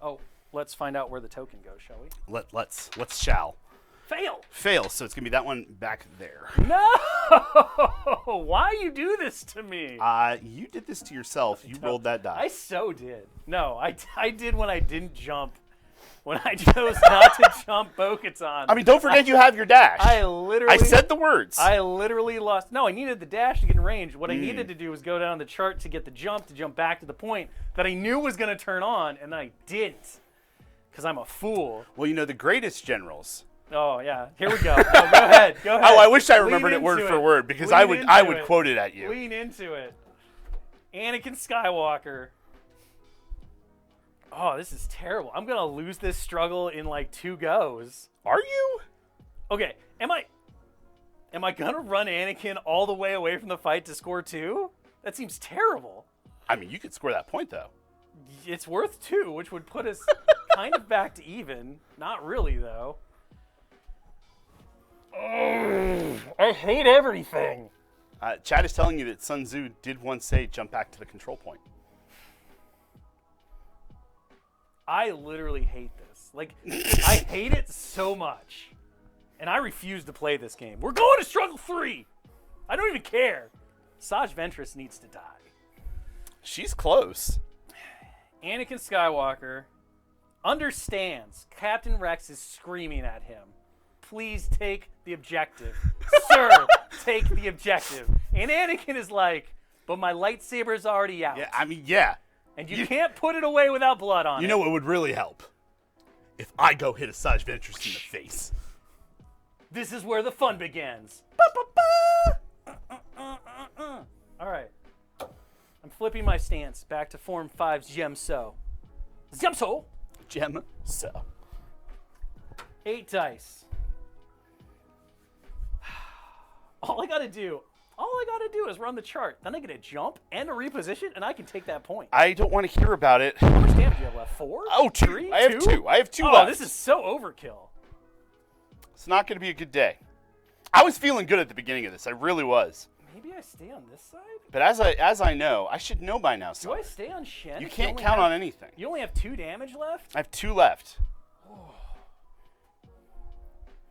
Oh, let's find out where the token goes, shall we? Let's shall. Fail. So it's gonna be that one back there. No! Why you do this to me? You did this to yourself. You rolled that die. I so did. No, I did when I didn't jump. When I chose not to jump Bo-Katan. I mean, don't forget you have your dash. I said the words. I literally lost. No, I needed the dash to get in range. What I needed to do was go down the chart to get the jump, to jump back to the point that I knew was going to turn on, and then I didn't. Because I'm a fool. Well, the greatest generals. Oh, yeah. Here we go. No, go ahead. Go ahead. Oh, I wish I remembered it word for word, because I would quote it at you. Lean into it. Anakin Skywalker. Oh, this is terrible. I'm going to lose this struggle in like 2 goes. Are you? Okay, am I going to run Anakin all the way away from the fight to score 2? That seems terrible. I mean, you could score that point, though. It's worth 2, which would put us kind of back to even. Not really, though. Oh, I hate everything. Chad is telling you that Sun Tzu did once say, jump back to the control point. I literally hate this. Like, I hate it so much. And I refuse to play this game. We're going to struggle 3. I don't even care. Saj Ventress needs to die. She's close. Anakin Skywalker understands Captain Rex is screaming at him. Please take the objective. Sir, take the objective. And Anakin is like, but my lightsaber's already out. Yeah, I mean, yeah. And you can't put it away without blood on it. You know what would really help? If I go hit a Saj Ventress in the face. This is where the fun begins. All right. I'm flipping my stance back to Form 5's Gemso. Gemso. 8 dice. All I gotta do is run the chart. Then I get a jump and a reposition, and I can take that point. I don't want to hear about it. How much damage do you have left? 4? Oh, 2. 3? I have 2. I have 2 Oh, left. this is so overkill. It's not going to be a good day. I was feeling good at the beginning of this. I really was. Maybe I stay on this side? But as I know, I should know by now. Do I stay on Shen? You can't count on anything. You only have 2 damage left? I have 2 left.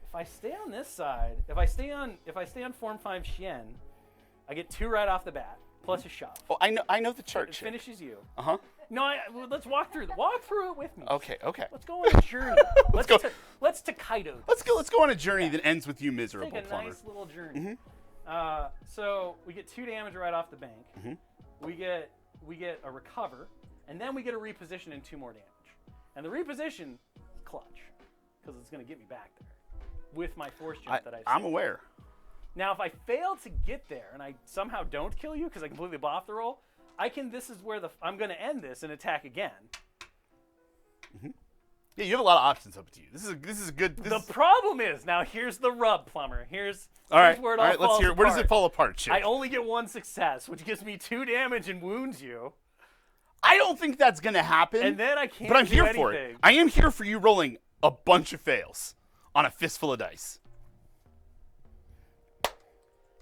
If I stay on this side, if I stay on Form 5 Shen, I get 2 right off the bat, plus a shove. Oh, I know the chart. It finishes you. Uh-huh. No, let's walk through it with me. Okay. Let's go on a journey. let's go. Let's Takedo. Let's go on a journey that ends with you miserable, Take a plumber. nice little journey. So we get 2 damage right off the bank. We get a recover, and then we get a reposition and 2 more damage. And the reposition is clutch, because it's going to get me back there with my force jump that I see. I'm aware. Now, if I fail to get there and I somehow don't kill you because I completely buff the roll, this is where I'm going to end this and attack again. Yeah, you have a lot of options up to you. This is good. The problem is, now here's the rub, Plumber. Here's all right, where it all falls let's hear it. Where does it fall apart, Chip? I only get 1 success, which gives me 2 damage and wounds you. I don't think that's going to happen. And then I can't But I'm do here anything. for it. I am here for you rolling a bunch of fails on a fistful of dice.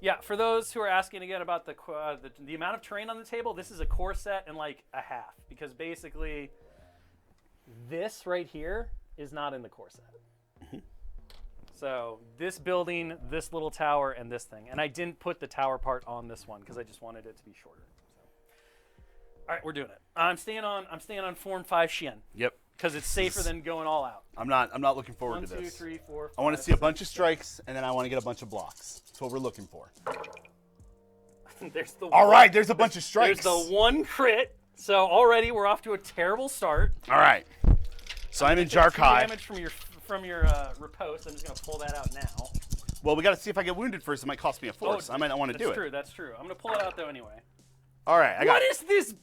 Yeah, for those who are asking again about the amount of terrain on the table, this is a core set and like a half, because basically this right here is not in the core set. So this building, this little tower, and this thing. And I didn't put the tower part on this one because I just wanted it to be shorter. So. All right, we're doing it. I'm staying on Form 5 Shen. Yep. Because it's safer than going all out. I'm not looking forward 1, to this. 2, 3, 4, 5, I want to see a bunch of strikes, and then I want to get a bunch of blocks. That's what we're looking for. All right, there's a bunch of strikes. There's the 1 crit. So already we're off to a terrible start. All right. So I'm in Jarkai. 2 damage from your riposte. I'm just gonna pull that out now. Well, we got to see if I get wounded first. It might cost me a force. I might not want to do it. That's true. I'm gonna pull it out though anyway. All right. What is this?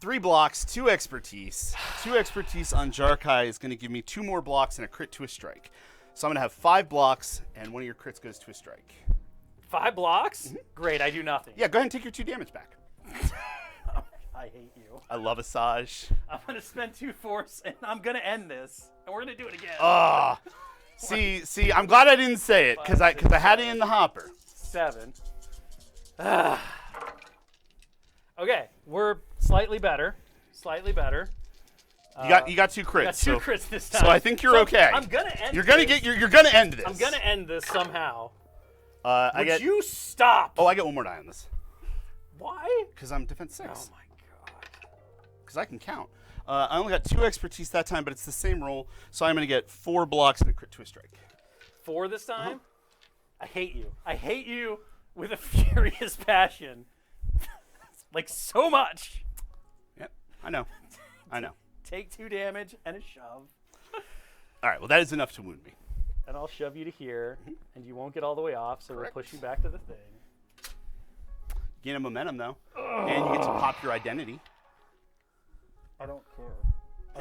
3 blocks, 2 expertise. 2 expertise on Jarkai is going to give me 2 more blocks and a crit to a strike. So I'm going to have 5 blocks, and one of your crits goes to a strike. 5 blocks? Great, I do nothing. Yeah, go ahead and take your 2 damage back. I hate you. I love Asajj. I'm going to spend 2 force, and I'm going to end this. And we're going to do it again. Ah, See, I'm glad I didn't say it because I had it in the hopper. 7. Okay, we're slightly better. Slightly better. You got 2 crits. Got 2 crits this time. So I think you're okay. I'm gonna end. You're gonna end this. I'm gonna end this somehow. Would you stop? Oh, I get 1 more die on this. Why? Because I'm defense 6. Oh my god. Because I can count. I only got 2 expertise that time, but it's the same roll, so I'm gonna get 4 blocks and a crit to a strike. 4 this time? I hate you. I hate you with a furious passion. Like so much. Yep, I know. I know. Take 2 damage and a shove. All right, well, that is enough to wound me. And I'll shove you to here, and you won't get all the way off, so Correct. we'll push you back to the thing. Gain a momentum, though. And you get to pop your identity. I don't care. I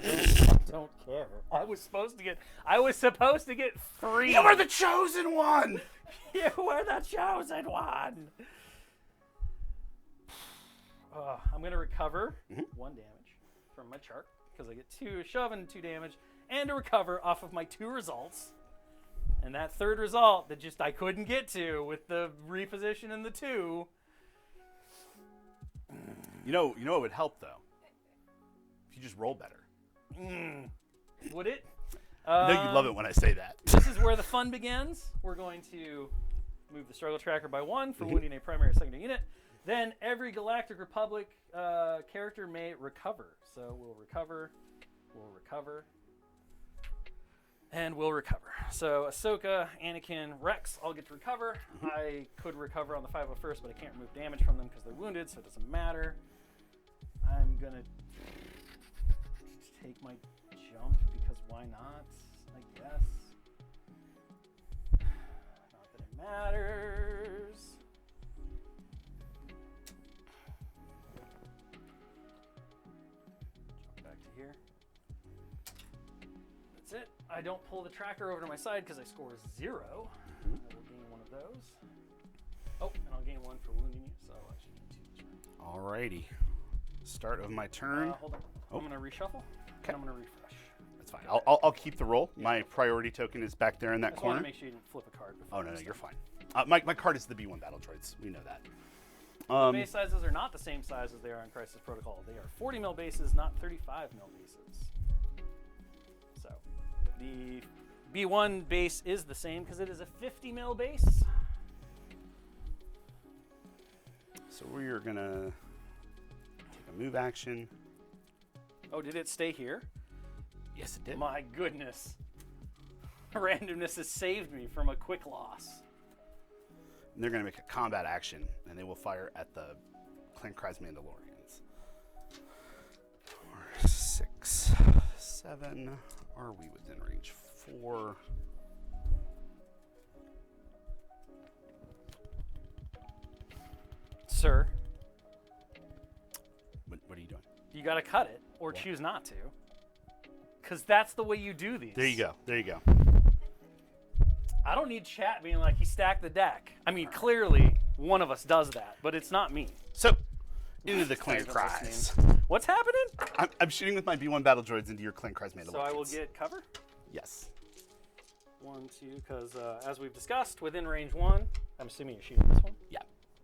don't care. I was supposed to get 3. You were the chosen one! You were the chosen one! I'm going to recover 1 damage from my chart, because I get 2 shove and 2 damage, and to recover off of my 2 results. And that 3rd result that just I couldn't get to with the reposition and the 2. You know what would help, though? If you just roll better. Would it? I know you love it when I say that. This is where the fun begins. We're going to move the struggle tracker by 1 for wounding a primary or secondary unit. Then every Galactic Republic character may recover. So we'll recover, and we'll recover. So Ahsoka, Anakin, Rex all get to recover. I could recover on the 501st, but I can't remove damage from them because they're wounded, so it doesn't matter. I'm going to take my jump because why not, I guess. Not that it matters. Jump back to here. That's it. I don't pull the tracker over to my side because I score 0. I will gain 1 of those. Oh, and I'll gain 1 for wounding you, so I should gain 2. Alrighty. Start of my turn. Hold on. I'm going to reshuffle. Okay. And I'm going to refresh. That's fine. I'll keep the roll. My priority token is back there in that I just want corner. to make sure you didn't flip a card before. Oh, no, you're fine. My card is the B1 battle droids. We know that. Base sizes are not the same size as they are in Crisis Protocol. They are 40 mil bases, not 35 mil bases. So the B1 base is the same because it is a 50 mil base. So we're going to take a move action. Oh, did it stay here? Yes, it did. My goodness. Randomness has saved me from a quick loss. And they're going to make a combat action, and they will fire at the Clan Kryze Mandalorians. 4, 6, 7. Are we within range? 4. Sir, What are you doing? you got to cut it or choose not to. Because that's the way you do these. There you go. There you go. I don't need chat being like, he stacked the deck. I mean, clearly, one of us does that, but it's not me. So, into the Clan Guys are Kryze. listening. What's happening? I'm shooting with my B1 battle droids into your Clan Kryze Mandalorians. So I will get cover? Yes. 1, 2, because as we've discussed, within range 1, I'm assuming you're shooting this one? Yeah.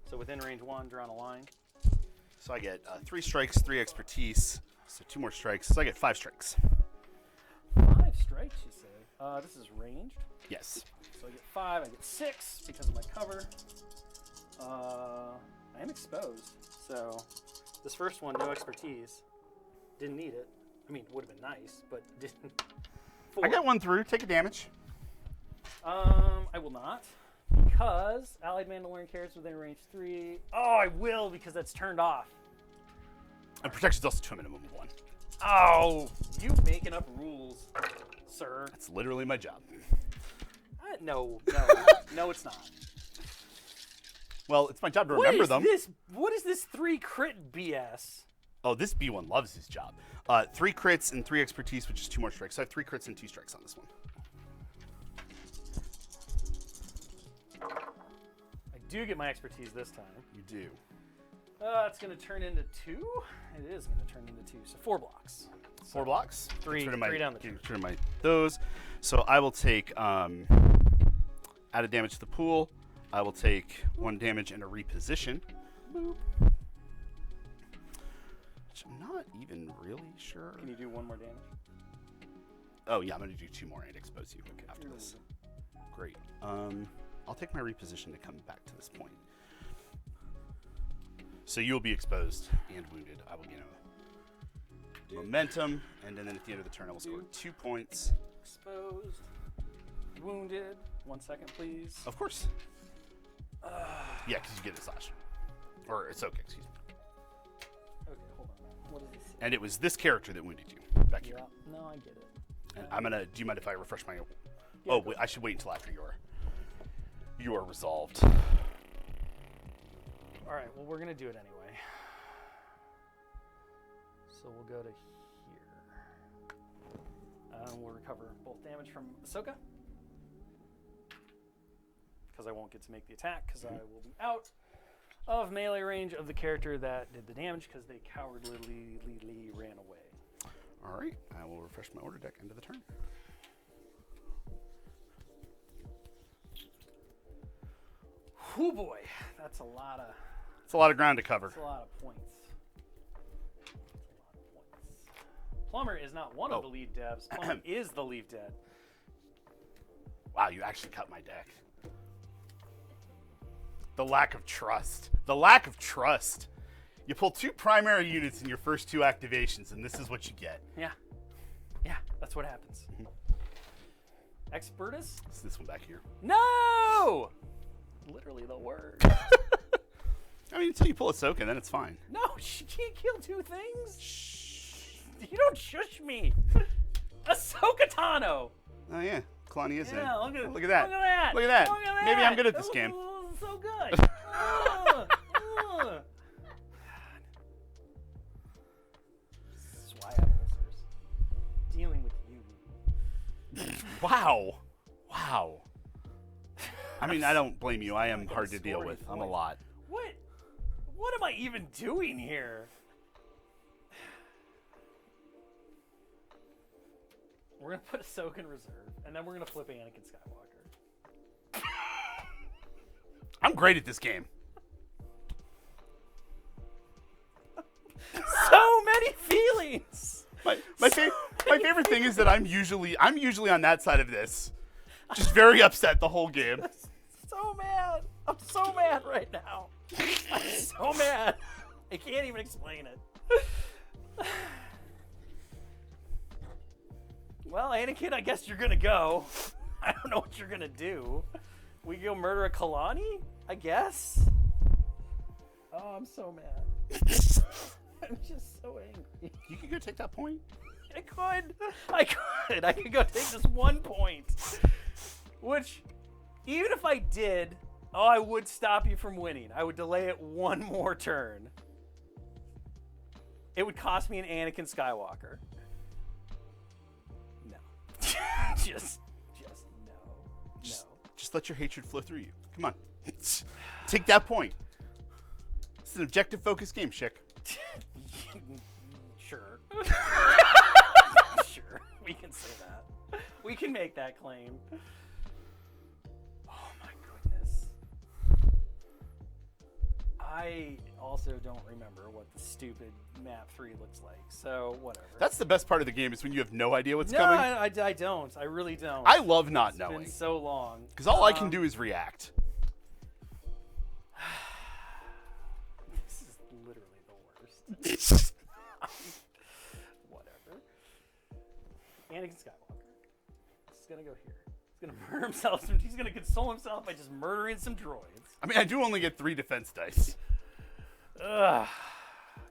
So within range 1, draw on a line. So I get 3 strikes, 3 expertise. So 2 more strikes. So I get 5 strikes. 5 strikes, you say? This is ranged. Yes. So I get 5, I get 6 because of my cover. I am exposed, so this first one, no expertise. Didn't need it. I mean, it would have been nice, but didn't. 4. I got 1 through. Take a damage. I will not, because allied Mandalorian carries within range 3. Oh, I will because that's turned off. And protection is also to a minimum of 1. Oh, you making up rules, sir. That's literally my job. No, it's not. Well, it's my job to remember them. What is this 3 crit BS? Oh, this B1 loves his job. 3 crits and 3 expertise, which is 2 more strikes. So I have 3 crits and 2 strikes on this one. I do get my expertise this time. You do. It's going to turn into 2. It is going to turn into 2. So 4 blocks. 4 blocks. 3 down the Turn my those. So I will take added damage to the pool. I will take 1 damage and a reposition. Boop. Which I'm not even really sure. Can you do 1 more damage? Oh yeah, I'm gonna do 2 more and expose you after this. Great. I'll take my reposition to come back to this point. So you'll be exposed and wounded. I will gain a momentum, and then at the end of the turn, I will score 2 points. Exposed. Wounded. 1 second, please. Of course. Yeah, because you get a slash. Or it's okay, excuse me. Okay, hold on. What is this? And it was this character that wounded you back here. Yeah, no, I get it. And I'm gonna. Do you mind if I refresh my? Yeah, oh, wait, I should wait until after you are resolved. All right. Well, we're gonna do it anyway. So we'll go to here. We'll recover both damage from Ahsoka, because I won't get to make the attack because I will be out of melee range of the character that did the damage because they cowardly ran away. All right. I will refresh my order deck end of the turn. Whoo boy, that's a lot of. It's a lot of ground to cover. That's a lot of points. Plumber is not one of the lead devs. Plumber is the lead dev. Wow, you actually cut my deck. The lack of trust. The lack of trust. You pull 2 primary units in your first 2 activations, and this is what you get. Yeah. Yeah, that's what happens. Expertus? It's this one back here. No! Literally the word. I mean, until you pull Ahsoka, then it's fine. No, she can't kill 2 things. Shh. You don't shush me. Ahsoka Tano. Oh, yeah. Kalani is in. Yeah, look at that. Look at that. Look at that. Look at that. Maybe I'm good at this game. So good. This is why I have ulcers. Dealing with you. Wow. Wow. I mean, I don't blame you. I am hard to deal with. I'm a lot. What am I even doing here? We're going to put Ahsoka in reserve, and then we're going to flip Anakin Skywalker. I'm great at this game. So many feelings. My favorite thing is that I'm usually on that side of this, just very upset the whole game. So mad. I'm so mad right now. I'm so mad. I can't even explain it. Well, Anakin, I guess you're gonna go. I don't know what you're gonna do. We go murder a Kalani? I guess. Oh, I'm so mad. I'm just so angry. You can go take that point. I could go take this 1 point. Which, even if I did, I would stop you from winning. I would delay it 1 more turn. It would cost me an Anakin Skywalker. No. just no. Just let your hatred flow through you. Come on. Take that point. It's an objective focused game, Schick. Sure. Sure. We can say that. We can make that claim. Oh my goodness. I also don't remember what the stupid map 3 looks like, so whatever. That's the best part of the game is when you have no idea what's no, coming. I don't. I really don't. I love not It's knowing. been so long. Because all I can do is react. This is literally the worst. Whatever. Anakin Skywalker. He's gonna go here. He's gonna murder himself. He's gonna console himself by just murdering some droids. I mean, I do only get 3 defense dice. Ugh.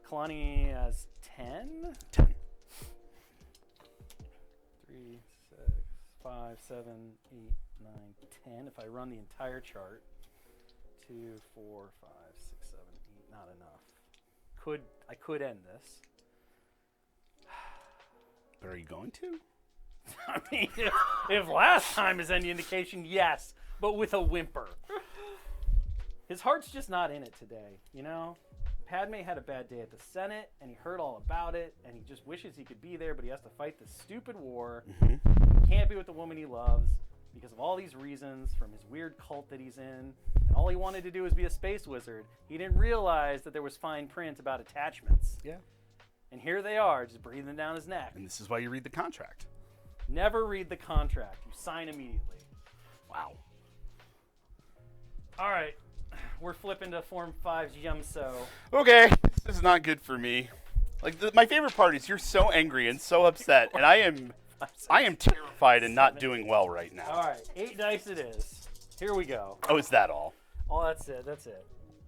Kalani has 10? 10. 3, 6, 5, 7, 8, 9, 10. If I run the entire chart. 2, 4, 5, 6, 7, 8. Not enough. I could end this. But are you going to? I mean, if last time is any indication, yes, but with a whimper. His heart's just not in it today, you know? Padme had a bad day at the Senate, and he heard all about it, and he just wishes he could be there, but he has to fight this stupid war. can't be with the woman he loves because of all these reasons from his weird cult that he's in. And all he wanted to do was be a space wizard. He didn't realize that there was fine print about attachments. Yeah. And here they are, just breathing down his neck. And this is why you read the contract. Never read the contract. You sign immediately. Wow. All right. We're flipping to Form 5's Yumso. Okay, this is not good for me. Like my favorite part is you're so angry and so upset, and I am terrified and not doing well right now. All right, 8 dice it is. Here we go. Oh, is that all? Oh, that's it. That's it.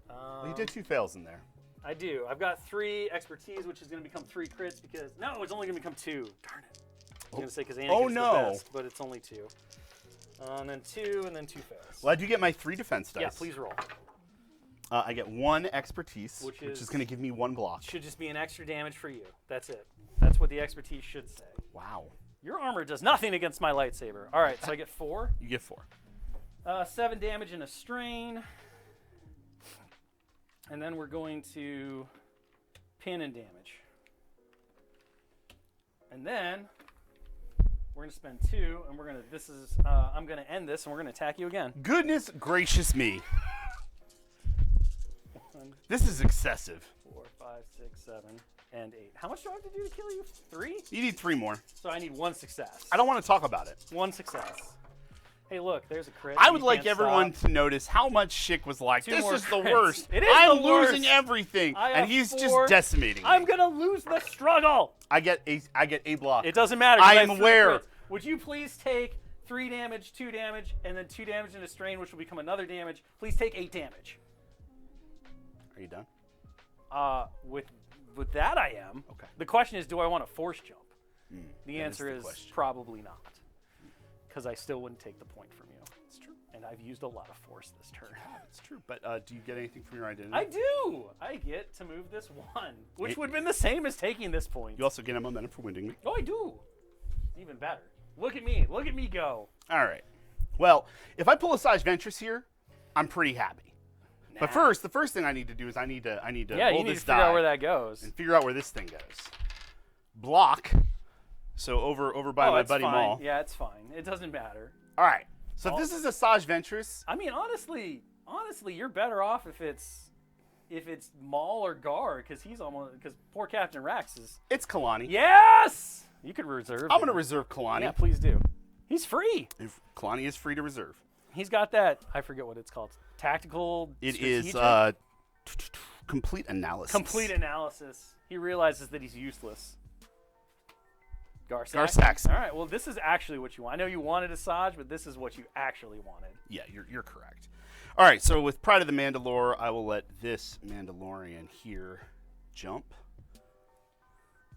Well, you did 2 fails in there. I do. I've got 3 expertise, which is going to become 3 crits because no, it's only going to become 2. Darn it. I was going to say because Anakin's the best, but it's only 2. And then 2, and then 2 fails. Well, I do get my 3 defense dice. Yeah, please roll. I get 1 expertise, which is going to give me 1 block. Should just be an extra damage for you. That's it. That's what the expertise should say. Wow. Your armor does nothing against my lightsaber. All right, so I get 4. You get 4. 7 damage and a strain. And then we're going to pin and damage. And then we're going to spend 2, and we're going to, I'm going to end this, and we're going to attack you again. Goodness gracious me. This is excessive. 4, 5, 6, 7, and 8. How much do I have to do to kill you? 3? You need 3 more. So I need 1 success. I don't want to talk about it. 1 success. Hey, look, there's a crit. I would like everyone to notice how much Schick was like, 2 this more is the crits. worst. It is I'm the worst. losing everything. I And have he's 4. just decimating me. I'm going to lose the struggle. I get a block. It doesn't matter. 'cause I have am 3 aware. crits. Would you please take 3 damage, 2 damage, and then 2 damage and a strain, which will become another damage. Please take 8 damage. Are you done? With that I am. Okay. The question is, do I want to force jump? The that answer is the is question. probably not, because I still wouldn't take the point from you. It's true. And I've used a lot of force this turn. It's true. But do you get anything from your identity? I do. I get to move this 1, which would have been the same as taking this point. You also gain a momentum for winding me. Oh, I do. Even better. Look at me. Look at me go. All right. Well, if I pull a Sage Ventress here, I'm pretty happy. Nah. But first, the first thing I need to do is I need to Yeah, roll you need this to figure die out where that goes. and figure out where this thing goes. Block. So over by my it's buddy fine. Maul. Yeah, it's fine. It doesn't matter. All right. So if this is a Sage Ventress, I mean, honestly, you're better off if it's Maul or Gar, because poor Captain Rax is. it's Kalani. Yes, you could reserve. I'm going to him. reserve Kalani. Yeah, please do. He's free. If Kalani is free to reserve. He's got that. I forget what it's called. Tactical. It strategic? is complete analysis. Complete analysis. He realizes that he's useless. Gar Saxon. Saxon. All right. Well, this is actually what you want. I know you wanted a Saj, but this is what you actually wanted. Yeah, you're correct. All right, so with Pride of the Mandalore, I will let this Mandalorian here jump.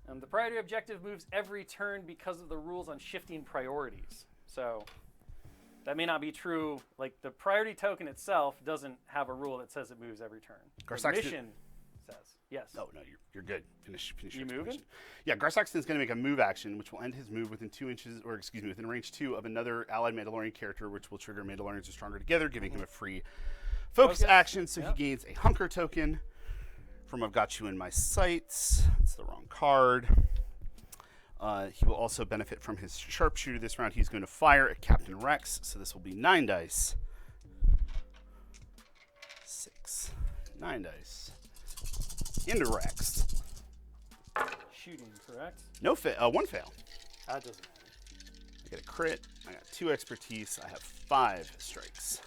The priority objective moves every turn because of the rules on shifting priorities. So that may not be true. Like, the priority token itself doesn't have a rule that says it moves every turn. The mission says. Yes. Oh, no, you're good. Finish You your moving? explanation. Yeah, Gar Saxon's going to make a move action, which will end his move within within range 2 of another allied Mandalorian character, which will trigger Mandalorians are stronger together, giving him a free focus action. So he gains a hunker token from I've got you in my sights. That's the wrong card. He will also benefit from his sharpshooter this round. He's going to fire at Captain Rex, so this will be 9 dice. 6. 9 dice. Into Rex. Shooting, correct? No fail. 1 fail. That doesn't matter. I get a crit. I got 2 expertise. I have 5 strikes.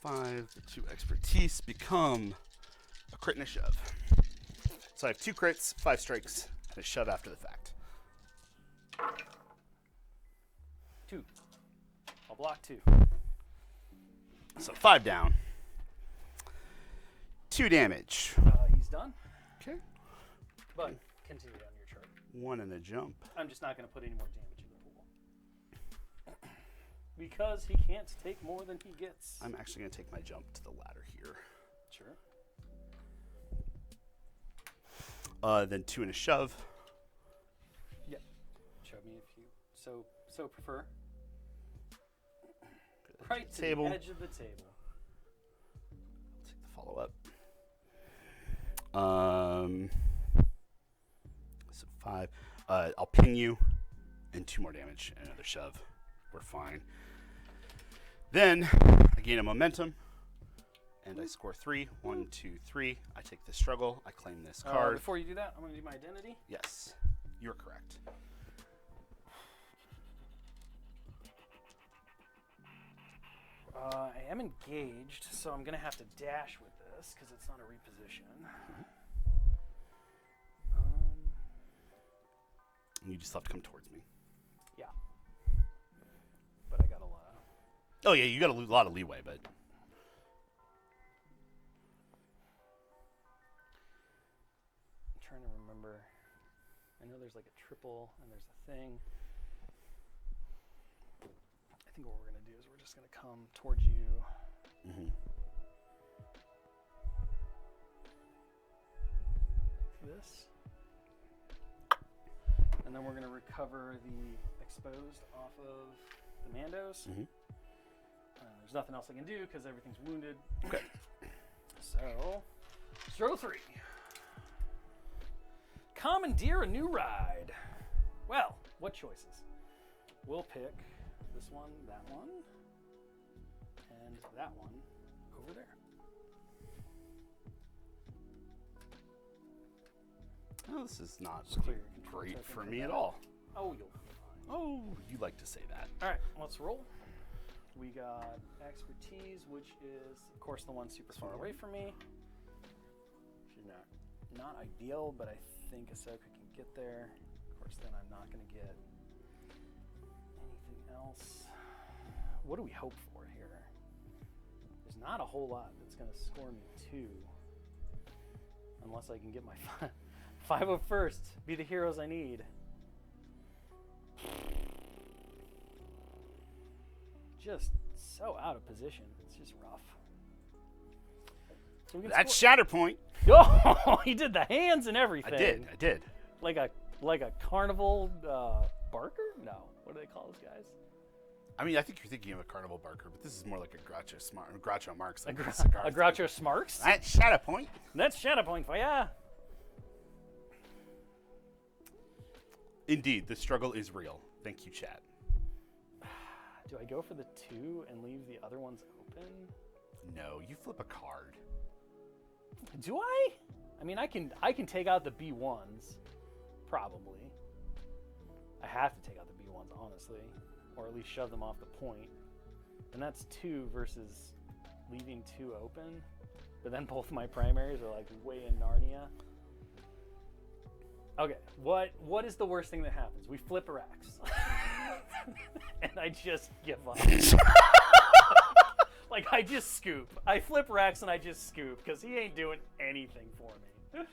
5. The 2 expertise become a crit and a shove. So I have 2 crits, 5 strikes, and a shove after the fact. 2. I'll block 2. So 5 down. 2 damage. He's done. Okay. But continue on your chart. 1 and a jump. I'm just not going to put any more damage in the pool. Because he can't take more than he gets. I'm actually going to take my jump to the ladder here. Sure. Then 2 and a shove. Yep. Shove me if you so prefer. Right to table. the edge of the table. I'll take the follow-up. So 5. I'll ping you, and 2 more damage, and another shove. We're fine. Then I gain a momentum, and I score 3. 1, 2, 3. I take the struggle. I claim this card. Before you do that, I'm going to do my identity. Yes, you're correct. I am engaged, so I'm going to have to dash with this because it's not a reposition. You just have to come towards me. Yeah. But I got a lot of... Oh, yeah, you got a lot of leeway, but... I'm trying to remember. I know there's like a triple and there's a thing. I think what we're going to do is we're just going to come towards you. Mm-hmm. Like this. And then we're going to recover the exposed off of the Mandos. Mm-hmm. There's nothing else I can do because everything's wounded. Okay. So, struggle 3. Commandeer a new ride. Well, what choices? We'll pick this one, and that one over there. Oh, this is not Clear great for me at all. Oh, you'll be fine. Oh, you like to say that. All right, let's roll. We got expertise, which is, of course, the one super far away from me. She's not ideal, but I think Ahsoka can get there. Of course, then I'm not going to get anything else. What do we hope for here? There's not a whole lot that's going to score me 2. Unless I can get my 501st. Be the heroes I need. Just so out of position. It's just rough. So That's Shatterpoint. Oh, he did the hands and everything. I did. Like a carnival barker? No. What do they call those guys? I mean, I think you're thinking of a carnival barker, but this is more like a Groucho Marx. A Groucho Smarks? That's Shatterpoint. That's Shatterpoint for ya. Indeed, the struggle is real. Thank you, chat. Do I go for the 2 and leave the other ones open? No, you flip a card. Do I? I mean, I can take out the B1s, probably. I have to take out the B1s, honestly, or at least shove them off the point. And that's 2 versus leaving 2 open. But then both my primaries are like way in Narnia. Okay, what is the worst thing that happens? We flip Rex. And I just give up. Like, I just scoop. I flip Rex and I just scoop because he ain't doing anything for me.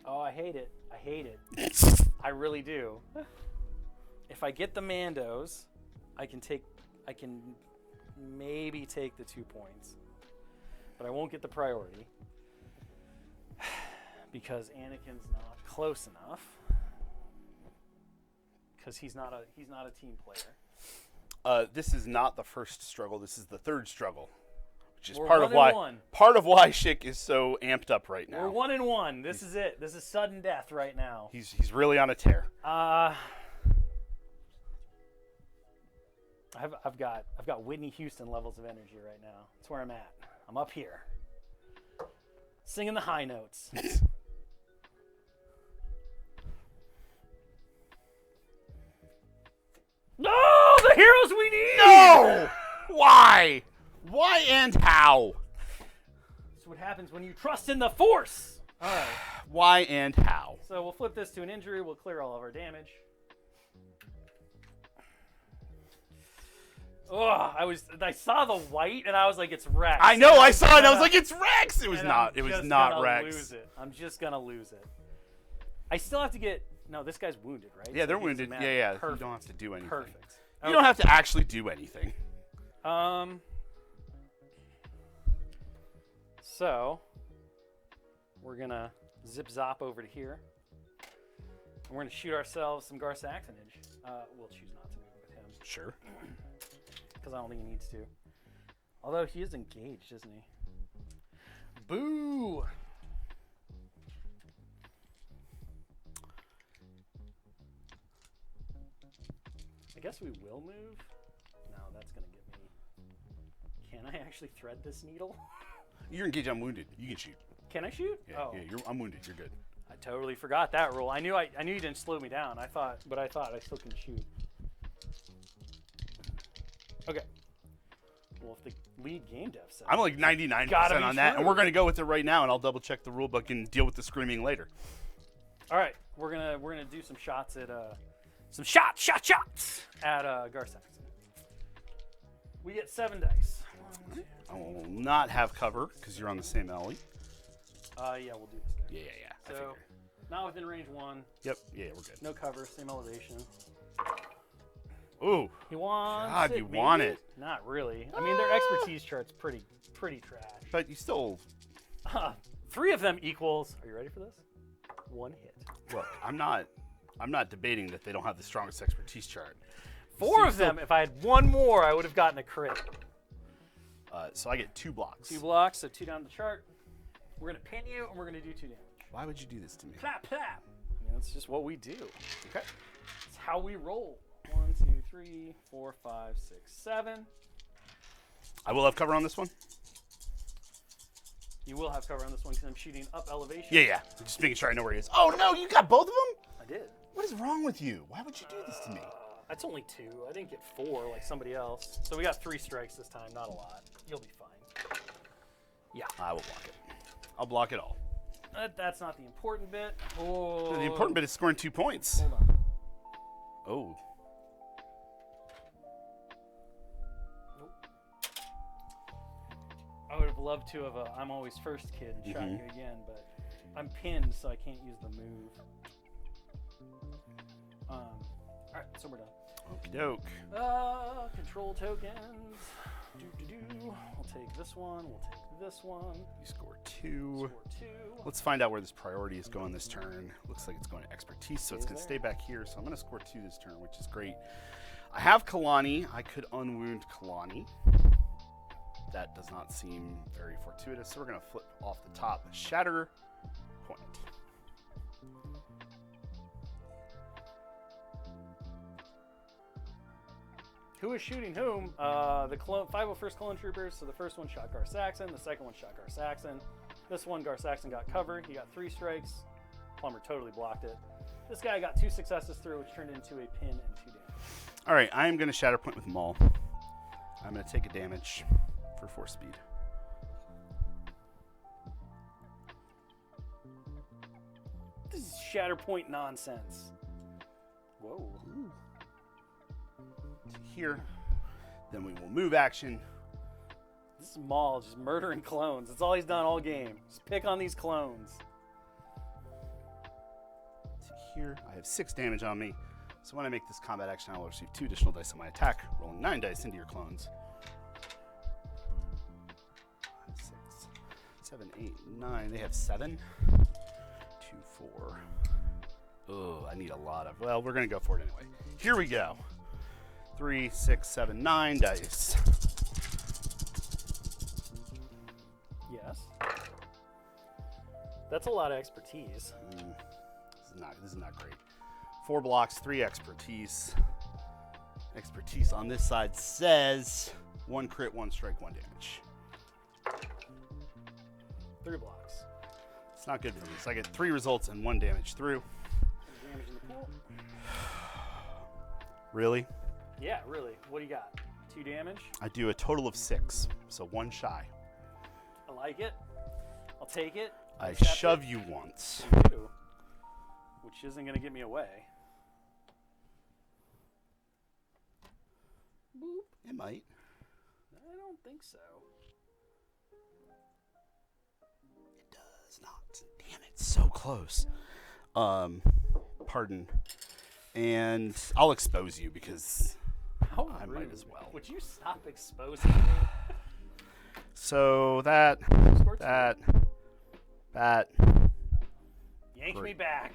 Oh, I hate it. I hate it. I really do. If I get the Mandos, I can maybe take the 2 points. But I won't get the priority. Because Anakin's not close enough. Because he's not a team player. This is not the first struggle. This is the 3rd struggle, which is We're part of why Schick is so amped up right now. We're 1-1. This is it. This is sudden death right now. He's really on a tear. I've got Whitney Houston levels of energy right now. That's where I'm at. I'm up here, singing the high notes. No, the heroes we need. No! Why? Why and how? That's what happens when you trust in the Force. All right. Why and how? So we'll flip this to an injury. We'll clear all of our damage. Oh, I saw the white and I was like, it's Rex. I know, I saw it. I was like, it's Rex. It was not. It was not Rex. Lose it. I'm just gonna lose it. I still have to get. No, this guy's wounded, right? Yeah, they're wounded. Yeah. Perfect. You don't have to do anything. Perfect. You don't have to actually do anything. So we're gonna zip zop over to here. And we're gonna shoot ourselves some Garsaxonage. We'll choose not to move with him. Sure. Because I don't think he needs to. Although he is engaged, isn't he? Boo! I guess we will move. No, that's going to get me. Can I actually thread this needle? You're engaged. I'm wounded. You can shoot. Can I shoot? Yeah, oh. yeah. I'm wounded. You're good. I totally forgot that rule. I knew you didn't slow me down. I thought I still can shoot. Okay. Well, if the lead game dev says I'm like 99% on that, and we're gonna go with it right now, and I'll double check the rule book and deal with the screaming later. All right, we're gonna do some shots at shots at Gar Saxon. We get 7 dice. I will not have cover because you're on the same alley. Yeah, we'll do this guy. Yeah. So, not within range 1. Yep. Yeah, we're good. No cover, same elevation. Ooh. He wants God, it, you maybe? want it. Not really. I mean, their expertise chart's pretty trash. But you still. 3 of them equals. Are you ready for this? 1 hit. Look, I'm not debating that they don't have the strongest expertise chart. 4 of them. If I had 1 more, I would have gotten a crit. So I get 2 blocks. 2 blocks, so 2 down the chart. We're gonna pin you, and we're gonna do 2 damage. Why would you do this to me? Plap, plap. I mean, that's just what we do. Okay. It's how we roll. 1, 2, 3, 4, 5, 6, 7. I will have cover on this one. You will have cover on this one because I'm shooting up elevation. Yeah. Just making sure I know where he is. Oh no, you got both of them? I did. What is wrong with you? Why would you do this to me? That's only 2. I didn't get 4 like somebody else. So we got 3 strikes this time. Not a lot. You'll be fine. Yeah. I will block it. I'll block it all. That's not the important bit. Oh. The important bit is scoring 2 points. Hold on. Oh. Nope. I would have loved to have I'm always first kid and shot you again, but I'm pinned, so I can't use the move. All right, so we're done. Okie doke. Control tokens. We'll take this one. We'll take this one. You score 2. Score 2. Let's find out where this priority is going this turn. Looks like it's going to expertise, so it's going to stay back here. So I'm going to score 2 this turn, which is great. I have Kalani. I could unwound Kalani. That does not seem very fortuitous, so we're going to flip off the top. Shatterpoint. Who is shooting whom? The 501st Clone Troopers. So the first one shot Gar Saxon. The second one shot Gar Saxon. This one, Gar Saxon got cover. He got 3 strikes. Plumber totally blocked it. This guy got 2 successes through, which turned into a pin and 2 damage. All right, I am going to Shatterpoint with Maul. I'm going to take a damage for 4 speed. This is Shatterpoint nonsense. Whoa. Ooh. Here. Then we will move action. This is Maul just murdering clones. That's all he's done all game. Just pick on these clones. To here. I have 6 damage on me. So when I make this combat action, I will receive 2 additional dice on my attack, rolling 9 dice into your clones. 5, 6, 7, 8, 9. They have 7. 2, 4. Oh, I need a lot of. Well, we're going to go for it anyway. Here we go. 3, 6, 7, 9 dice. Yes. That's a lot of expertise. This is not great. 4 blocks, 3 expertise. Expertise on this side says 1 crit, 1 strike, 1 damage. 3 blocks. It's not good for me. So I get 3 results and 1 damage through. Damage in the pool. Really? Yeah, really. What do you got? 2 damage? I do a total of 6, so 1 shy. I like it. I'll take it. I Accept shove it. you once. You do, which isn't going to get me away. Boop. It might. I don't think so. It does not. Damn it, so close. Pardon. And I'll expose you because How I rude. might as well. Would you stop exposing me? So that. Yank me Great. back.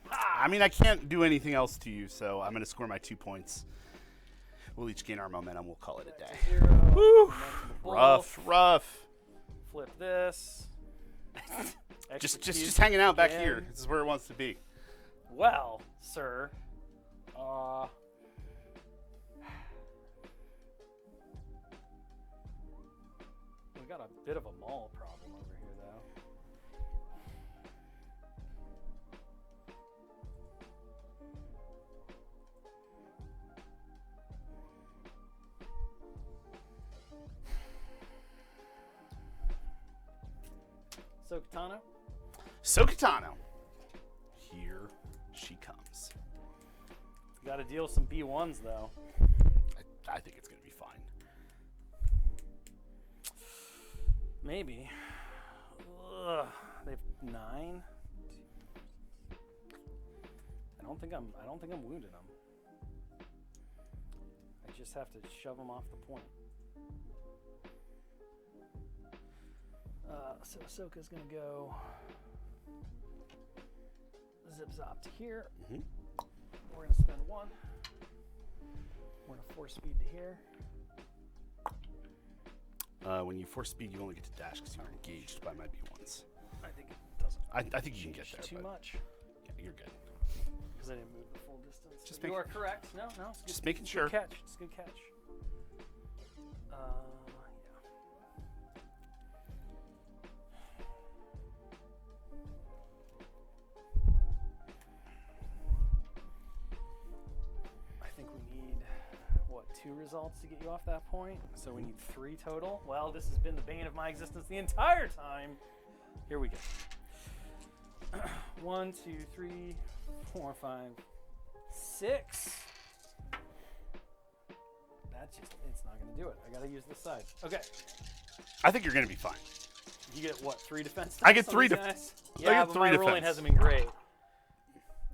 I mean, I can't do anything else to you, so I'm going to score my 2 points. We'll each gain our momentum. We'll call it a day. 0. Woo! Both. Rough. Flip this. Just hanging out back again. here. This is where it wants to be. Well, sir. We got a bit of a mall problem over here, though. So, Katana? So Katano. Here she comes. You got to deal with some B1s, though. I think it's going to be fine. Maybe. Ugh, they have 9. I don't think I'm wounding them. I just have to shove them off the point. So Ahsoka's gonna go zip zop to here. Mm-hmm. We're gonna spend 1. We're gonna force speed to here. When you force speed, you only get to dash because you're engaged by my B1s. I think it doesn't. I think you can get there. Too but much. Yeah, you're good. Because I didn't move the full distance. Just You make- are correct. No, it's good. Just making It's a sure. Good catch. It's a good catch. Yeah. I think we need, 2 results to get you off that point? So we need 3 total? Well, this has been the bane of my existence the entire time. Here we go. 1, 2, 3, 4, 5, 6. That's just, it's not going to do it. I got to use this side. Okay. I think you're going to be fine. You get 3 defense? I get on 3 these defense. guys? Yeah, get but 3 my rolling defense. hasn't been great.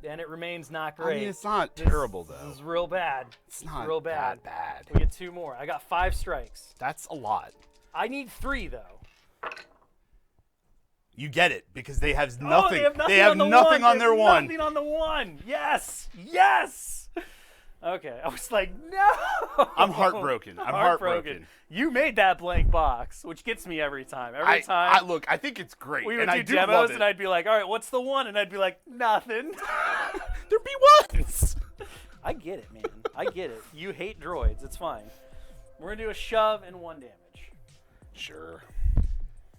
And it remains not great. I mean, it's not terrible, though. This is real bad. It's not real bad. that bad. We get 2 more. I got 5 strikes. That's a lot. I need 3, though. You get it because they have Oh, nothing. they have nothing, They have on, the nothing one. on their They have one. Nothing on the 1. Yes. Yes. Okay. I was like, no. I'm heartbroken. I'm heartbroken. You made that blank box, which gets me every time. Every time. Look, I think it's great. We would and do I do demos, love it. and I'd be like, all right, what's the 1? And I'd be like, nothing. They're B1s. I get it, man. I get it. You hate droids. It's fine. We're going to do a shove and 1 damage. Sure.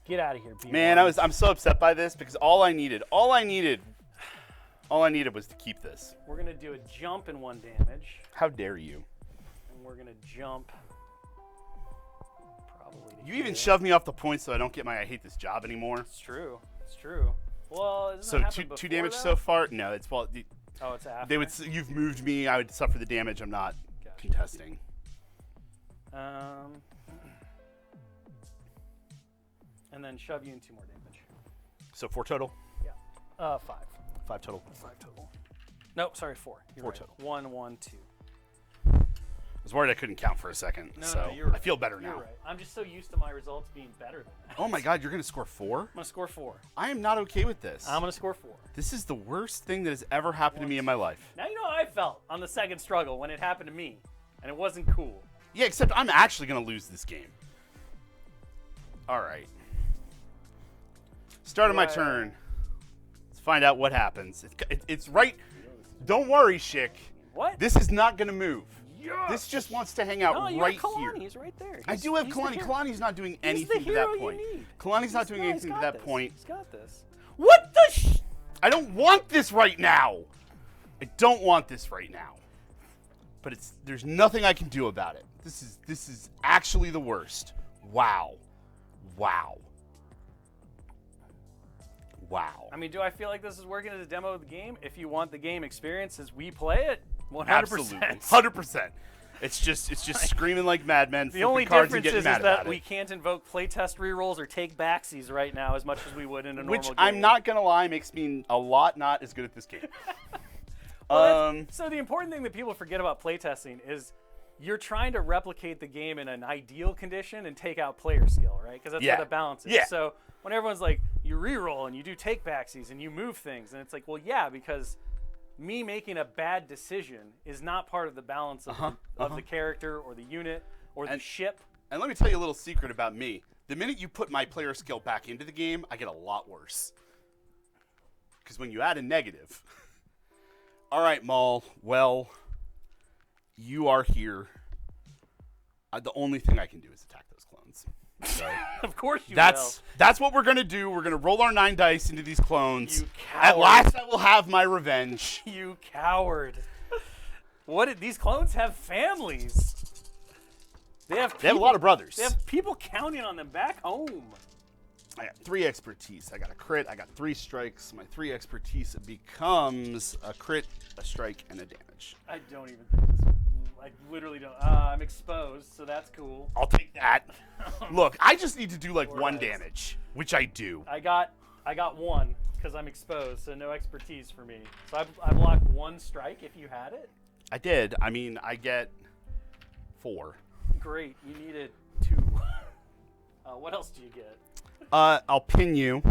Get out of here, B1. Man, I'm so upset by this because all I needed was to keep this. We're going to do a jump and 1 damage. How dare you? And we're going to jump probably to You even here. shoved me off the point so I don't get my I hate this job anymore. It's true. It's true. Well, isn't So that happened 2 before, damage though? so far? No, it's Oh, it's after. they would you've moved me. I would suffer the damage. I'm not Gotcha. contesting. And then shove you in 2 more damage. So 4 total. Yeah. 5. 5 total. 5 total. No, sorry, 4. You're 4 right. total. 1, 1, 2. I was worried I couldn't count for a second. No, so you're right. I feel better You're now. right. I'm just so used to my results being better than that. Oh my God, you're gonna score 4? I'm gonna score 4. I am not okay with this. I'm gonna score 4. This is the worst thing that has ever happened to me in my life. Now you know how I felt on the second struggle when it happened to me, and it wasn't cool. Yeah, except I'm actually gonna lose this game. All right. Start of my Right. turn. Let's find out what happens. It's right. Don't worry, Schick. What? This is not gonna move. Yes! This just wants to hang out No, you right have Kalani. here. He's right there. I do have he's the Kalani. hero. Kalani's not doing He's the anything to hero that you point. need. Kalani's not doing No, anything he's to got that this. point. He's got this. What the I don't want this right now. I don't want this right now. But there's nothing I can do about it. This is actually the worst. Wow. Wow. Wow. I mean, do I feel like this is working as a demo of the game? If you want the game experience as we play it, 100%. Absolutely. 100%. It's just screaming like madmen, The only flipping cards and difference getting is mad that about we it. can't invoke playtest rerolls or take backsies right now as much as we would in a normal Which game. I'm not gonna lie makes me a lot not as good at this game. Well, so the important thing that people forget about playtesting is you're trying to replicate the game in an ideal condition and take out player skill, right? Because that's Yeah. where the balance is. Yeah. So when everyone's like, you reroll and you do take backsies and you move things, and it's like, well, yeah, because me making a bad decision is not part of the balance of, the character or the unit or the ship. And let me tell you a little secret about me. The minute you put my player skill back into the game, I get a lot worse. Because when you add a negative... All right, Maul. Well, you are here. The only thing I can do is attack those clones. So of course you that's what we're going to do. We're going to roll our 9 dice into these clones. You coward. At last I will have my revenge. You coward. These clones have families. They have a lot of brothers. They have people counting on them back home. I got 3 expertise. I got a crit. I got 3 strikes. My 3 expertise becomes a crit, a strike, and a damage. I don't even think this. I literally don't. I'm exposed, so that's cool. I'll take that. Look, I just need to do like 1 dice. damage, which I do. I got 1 because I'm exposed, so no expertise for me. So I blocked 1 strike if you had it. I did. I mean, I get 4. Great. You needed 2. What else do you get? I'll pin you.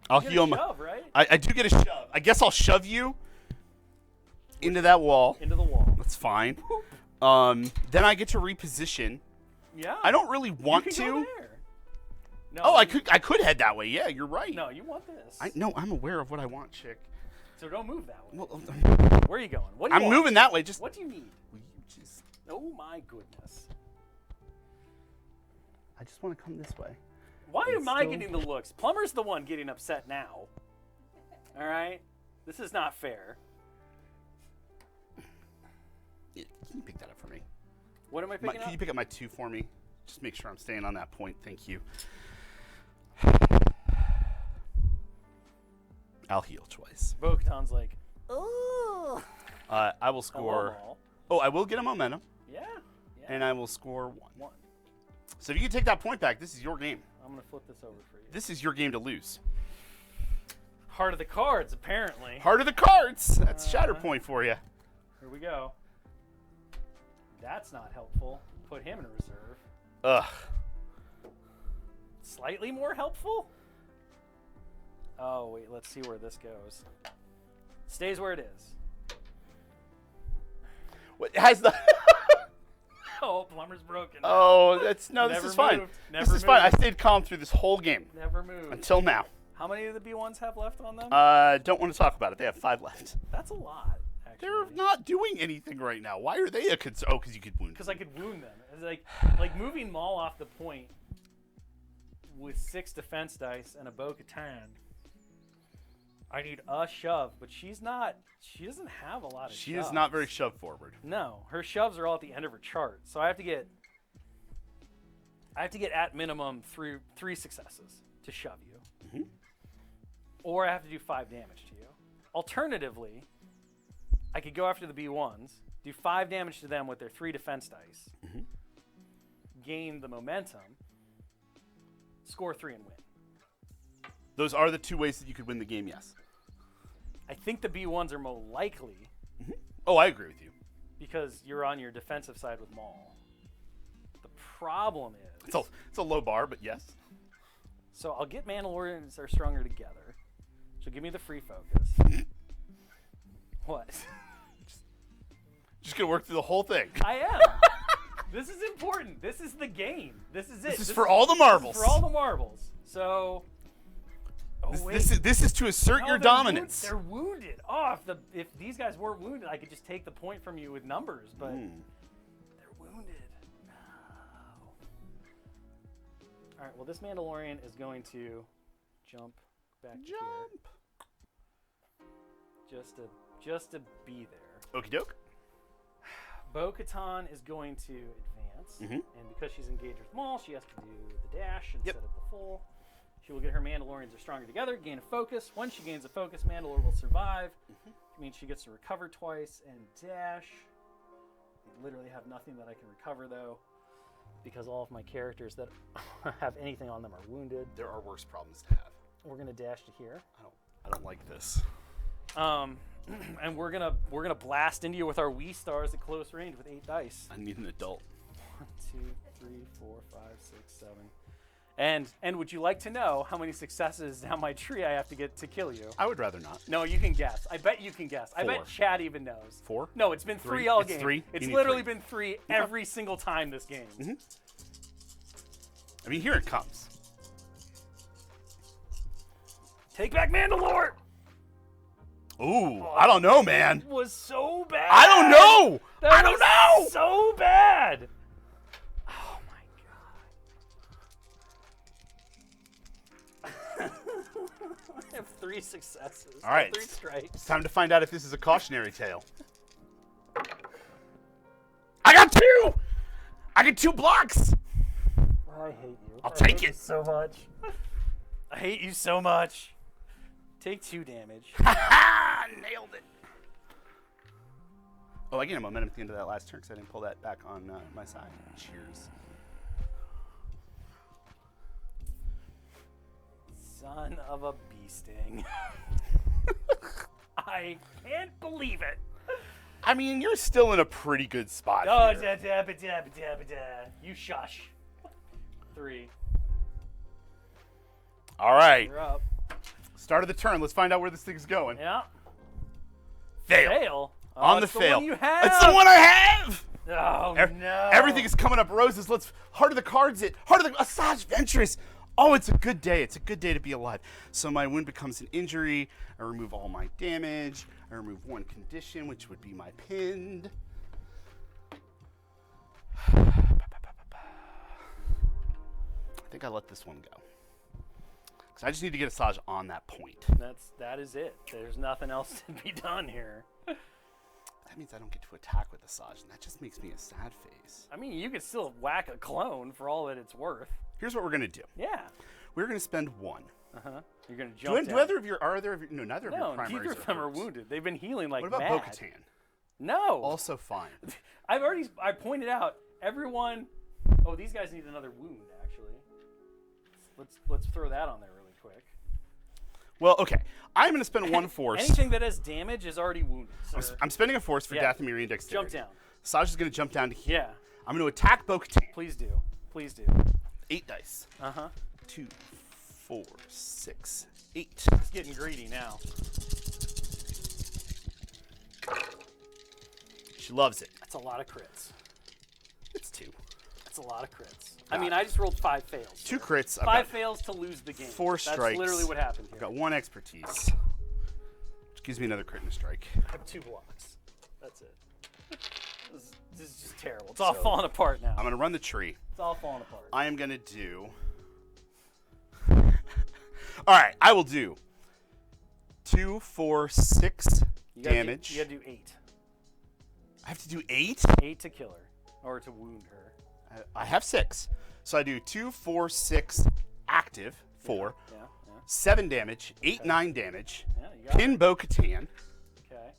I'll you heal get a shove, right? I do get a shove. I guess I'll shove you into that wall. Into the wall. That's fine. Then I get to reposition. Yeah. I don't really want you can to. Go there. No, Oh, I could head that way. Yeah, you're right. No, you want this. No, I'm aware of what I want, chick. So don't move that way. Well, Where are you going? What do you I'm want? moving that way. Just What do you need? Will you just- Oh my goodness. I just want to come this way. Why am I still- getting the looks? Plumber's the one getting upset now. All right? This is not fair. Yeah, can you pick that up for me? What am I picking Can up? you pick up my 2 for me? Just make sure I'm staying on that point. Thank you. I'll heal twice. Bo-Katan's like, oh. I will score. Oh, I will get a momentum, Yeah. and I will score 1. 1. So if you can take that point back, this is your game. I'm going to flip this over for you. This is your game to lose. Heart of the cards, apparently. Heart of the cards. That's Shatterpoint for you. Here we go. That's not helpful. Put him in reserve. Ugh. Slightly more helpful? Oh, wait, let's see where this goes. Stays where it is. What has the? Oh, plumber's broken. Oh, that's no. This Never is fine. moved. This Never is fine. I moved. stayed calm through this whole game Never moved. until now. How many of the B1s have left on them? Don't want to talk about it. They have 5 left. That's a lot, actually. They're not doing anything right now. Why are they a concern? Oh, because you could wound. Because I could wound them. It's like moving Maul off the point with 6 defense dice and a Bo-Katan. I need a shove, but she's not. She doesn't have a lot of. She shoves. is not very shove forward. No, her shoves are all at the end of her chart, so I have to get. At minimum 3 successes to shove you, or I have to do 5 damage to you. Alternatively, I could go after the B1s, do 5 damage to them with their 3 defense dice, gain the momentum, score 3 and win. Those are the 2 ways that you could win the game. Yes. I think the B1s are more likely Oh, I agree with you. because you're on your defensive side with Maul. The problem is, It's a low bar, but yes. so I'll get Mandalorians are stronger together. She'll give me the free focus. What? Just gonna work through the whole thing. I am. This is important. This is the game. This is it. This is for all the marbles. For all the marbles. So. Oh, wait. This is to assert No, your they're dominance. They're wounded. Oh, if these guys weren't wounded, I could just take the point from you with numbers, but they're wounded. No. All right. Well, this Mandalorian is going to jump back to here, just to be there. Okie doke. Bo-Katan is going to advance, and because she's engaged with Maul, she has to do the dash instead of the full. She will get her Mandalorians are stronger together, gain a focus. Once she gains a focus, Mandalore will survive. It means she gets to recover twice and dash. I literally have nothing that I can recover, though, because all of my characters that have anything on them are wounded. There are worse problems to have. We're going to dash to here. I don't like this. And we're gonna blast into you with our Wii stars at close range with 8 dice. I need an adult. 1, 2, 3, 4, 5, 6, 7, And would you like to know how many successes down my tree I have to get to kill you? I would rather not. No, you can guess. I bet you can guess. I 4. bet Chad even knows. 4? No, it's been 3? 3 all It's game. 3? It's You need literally 3. been 3 every single time this game. Mm-hmm. I mean, here it comes. Take back Mandalore! Ooh, I don't know, man. It was so bad. I don't know. That I don't was know. So bad. Oh my god. I have 3 successes. All right. 3 strikes. It's time to find out if this is a cautionary tale. I got 2. I get 2 blocks. I hate you. I'll take it so much. I hate you so much. Take 2 damage. Nailed it. Oh, I gained a momentum at the end of that last turn because I didn't pull that back on my side. Cheers. Son of a bee sting. I can't believe it. I mean, you're still in a pretty good spot Oh, here. You shush. 3. All right. You're up. Start of the turn. Let's find out where this thing's going. Yeah. Fail. Fail. Oh, On the it's fail. one you have. It's the one I have. Oh no. Everything is coming up roses. Let's heart of the cards it. Heart of the Asajj Ventress. Oh, it's a good day. It's a good day to be alive. So my wound becomes an injury. I remove all my damage. I remove 1 condition, which would be my pinned. I think I let this one go. Because I just need to get Asajj on that point. That is it. There's nothing else to be done here. That means I don't get to attack with Asajj, and that just makes me a sad face. I mean, you could still whack a clone for all that it's worth. Here's what we're going to do. Yeah. We're going to spend 1. You're gonna jump down. Do either of your, are there, no, neither of your No, primaries neither of them are hurt. wounded. They've been healing like What about mad. Bo-Katan? No. Also fine. I pointed out everyone. Oh, these guys need another wound actually. Let's throw that on there really quick. Well, okay. I'm going to spend 1 force. Anything that has damage is already wounded. Sir. I'm spending a force for Yeah. Dathomirian Dexterity. Jump down. Asajj is going to jump down to here. Yeah. I'm going to attack Bo-Katan. Please do. Please do. 8 dice. 2, 4, 6, 8. It's getting greedy now. She loves it. That's a lot of crits. It's 2. That's a lot of crits. I mean, I just rolled 5 fails. 2 crits. 5 fails to lose the game. 4 strikes. That's literally what happened here. I've got 1 expertise, which gives me another crit and a strike. I have 2 blocks. That's it. This is just terrible. It's all falling apart now. I'm going to run the tree. It's all falling apart. I am going to do... All right, I will do 2, 4, 6 damage. You gotta do 8. I have to do 8? 8 to kill her. Or to wound her. I have 6. So I do 2, 4, 6 active, 4. Yeah. 7 damage, 8, 9 damage. Yeah, you got Pin Bo-Katan. Okay.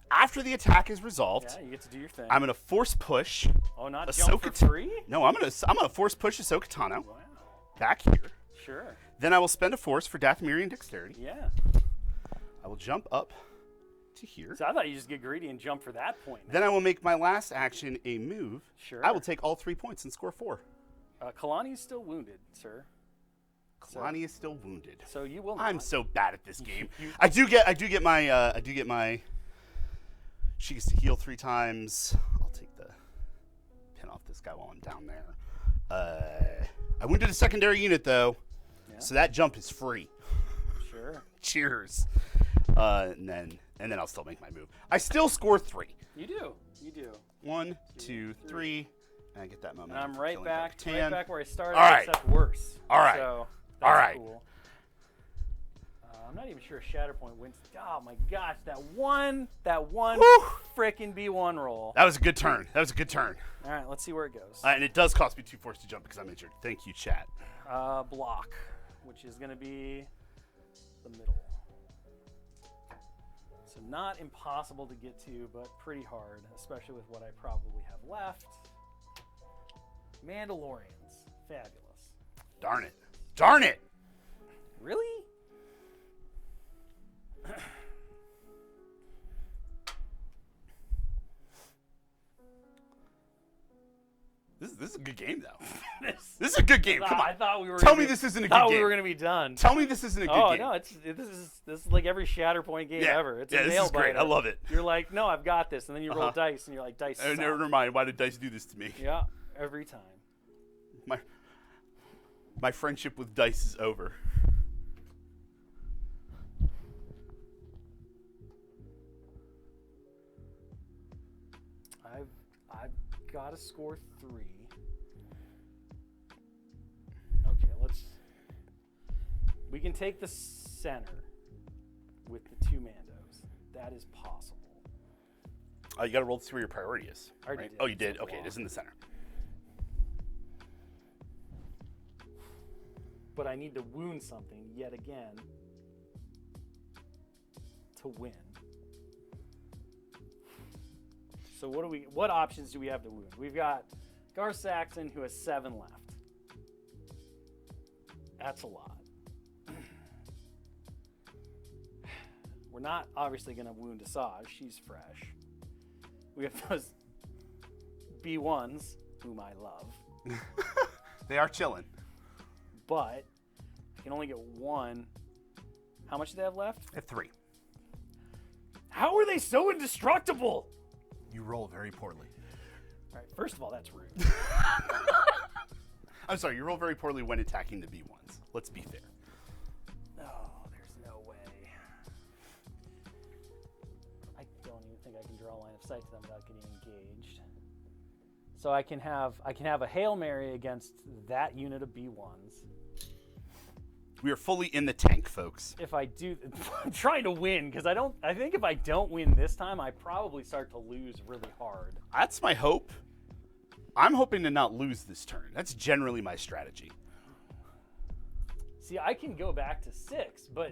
After the attack is resolved, Yeah, you get to do your thing. I'm gonna force push. Oh, not Ahsoka jump for free? No, I'm gonna force push Ahsoka Tano Wow. back here. Sure. Then I will spend a force for Dathomirian Dexterity. Yeah. I will jump up to here. So I thought you just get greedy and jump for that point. Then I will make my last action a move. Sure. I will take all 3 points and score 4. Kalani's still wounded, sir. Kalani is still wounded. So you will not. I'm so bad at this game. I do get my she gets to heal 3 times. I'll take the pin off this guy while I'm down there. I wounded a secondary unit though. Yeah. So that jump is free. Sure. Cheers. And then I'll still make my move. I still score 3. You do. You do. 1, 2, 3. And I get that moment. And I'm right back where I started, All right. except worse. All right. So that's All right. cool. I'm not even sure Shatterpoint wins. Oh my gosh, that one frickin' B1 roll. That was a good turn. All right, let's see where it goes. And it does cost me 2 force to jump because I'm injured. Thank you, chat. Block, which is going to be the middle. So not impossible to get to, but pretty hard, especially with what I probably have left. Mandalorians. Fabulous. Darn it. Darn it. Really? This This is a good game, though. This is a good game. Come on. I thought we were. Tell me this isn't a good game. we were gonna be done. Tell me this isn't a good game. Oh no, this is like every Shatterpoint game ever. It's a this nail is great. biter. I love it. You're like, no, I've got this, and then you roll dice, and you're like, dice. Oh, never mind. Why did dice do this to me? Yeah, every time. My friendship with dice is over. I've got to score 3. Okay, we can take the center with the 2 Mandos. That is possible. Oh, you got to roll to see where your priority is. I already right? did. Oh, you did? It's Okay, it is in the center. But I need to wound something yet again to win. So what options do we have to wound? We've got Gar Saxon, who has 7 left. That's a lot. We're not obviously going to wound Asajj. She's fresh. We have those B1s, whom I love. They are chilling. But I can only get 1. How much do they have left? I have 3. How are they so indestructible? You roll very poorly. All right, first of all, that's rude. I'm sorry, you roll very poorly when attacking the B1s. Let's be fair. Oh, there's no way. I don't even think I can draw a line of sight to them without getting engaged. So I can have a Hail Mary against that unit of B1s. We are fully in the tank, folks. If I do, I'm trying to win because I think if I don't win this time, I probably start to lose really hard. That's my hope. I'm hoping to not lose this turn. That's generally my strategy. See, I can go back to 6, but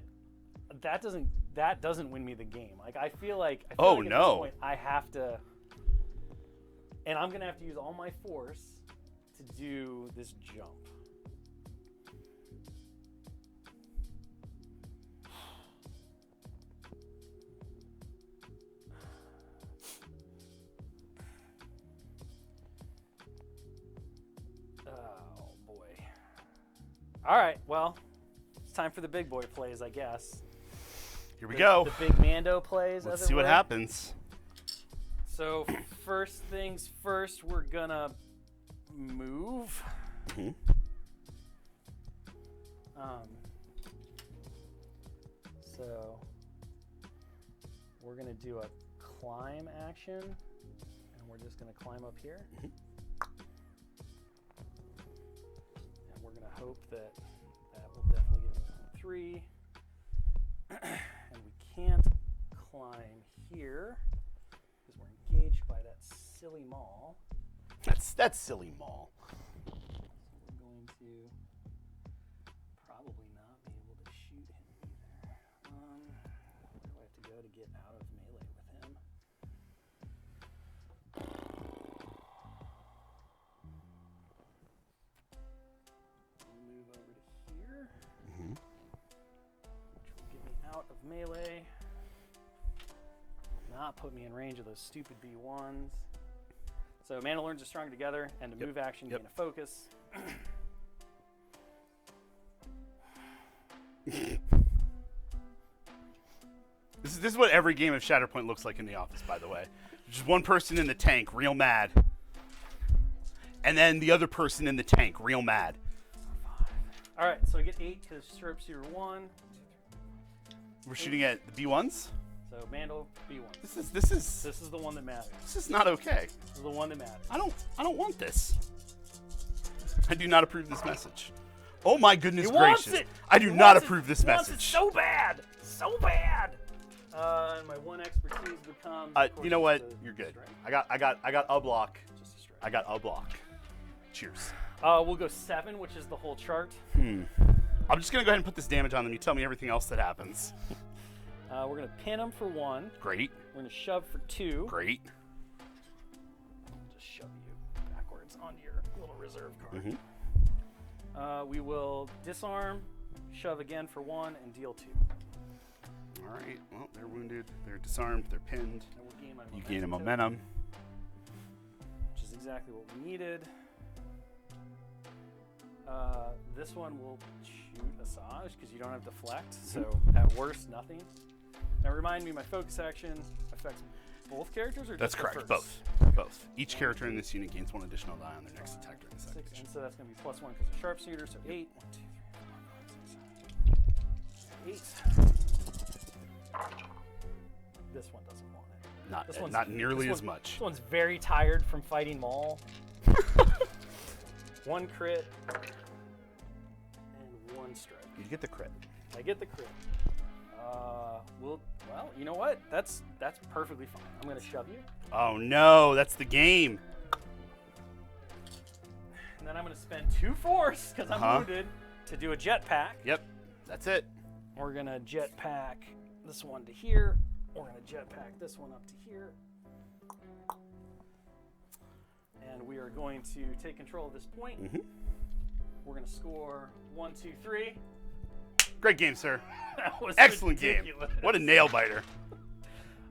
that doesn't win me the game. Like I feel like at this point I have to, and I'm gonna have to use all my force to do this jump. Oh boy. All right, well, it's time for the big boy plays, I guess. Here we go. The big Mando plays. Let's see what happens. So first things first, we're gonna move. Mm-hmm. So we're gonna do a climb action, and we're just gonna climb up here. Mm-hmm. And we're gonna hope that will definitely give me 3. And we can't climb here because we're engaged by that silly maul. That's silly maul. So we're going to probably not be able to shoot him either. Where do I have to go to get out of melee with him? We'll move over to here, which will get me out of melee. Not put me in range of those stupid B1s. So Mandalorians are strong together, and to move action, gain a focus. This is what every game of Shatterpoint looks like in the office, by the way. Just one person in the tank, real mad. And then the other person in the tank, real mad. All right, so I get 8 because Sharpshooter 1. We're shooting at the B1s? So Mandal B1. This This is the one that matters. This is not okay. This is the one that matters. I don't want this. I do not approve this message. Oh my goodness gracious. It. I do not approve this message. It so bad. So bad. And my 1 expertise becomes you know what? You're good. I got a block. Just a strike. I got a block. Cheers. We'll go 7, which is the whole chart. I'm just gonna go ahead and put this damage on them. You tell me everything else that happens. We're gonna pin them for 1. Great. We're gonna shove for 2. Great. Just shove you backwards onto your little reserve card. Mm-hmm. We will disarm, shove again for 1, and deal 2. All right. Well, they're wounded. They're disarmed. They're pinned. And we'll gain my You gain a momentum. which is exactly what we needed. This one will shoot Asajj because you don't have deflect, so at worst, nothing. Now remind me, my focus action affects both characters, or That's just the correct. first? Both. Each character in this unit gains 1 additional die on their next attack during this 6, activation. and so that's going to be +1 because of sharpshooter, so 8. 1, 2, 3, 4, 5, 6, 7, 8. This one doesn't want it. Not nearly as much. This one's very tired from fighting Maul. 1 crit and 1 strike. You get the crit. I get the crit. Well, you know what? That's perfectly fine. I'm gonna shove you, Oh no, that's the game. and then I'm gonna spend 2 force because I'm wounded to do a jetpack. Yep, that's it. We're gonna jetpack this one to here. We're gonna jetpack this one up to here. And we are going to take control of this point. Mm-hmm. We're gonna score 1, 2, 3. Great game, sir. That was Excellent ridiculous. game. What a nail biter.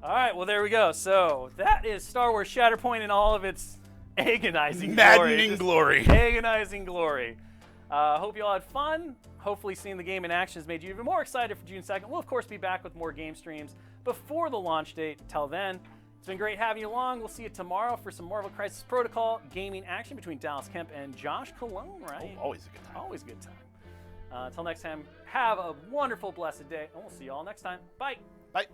All right, well, there we go. So that is Star Wars Shatterpoint in all of its agonizing Maddening glory. Agonizing glory. Hope you all had fun. Hopefully seeing the game in action has made you even more excited for June 2nd. We'll, of course, be back with more game streams before the launch date. Till then, it's been great having you along. We'll see you tomorrow for some Marvel Crisis Protocol gaming action between Dallas Kemp and Josh Cologne, right? Oh, always a good time. Always a good time. Until next time, have a wonderful, blessed day, and we'll see you all next time. Bye. Bye.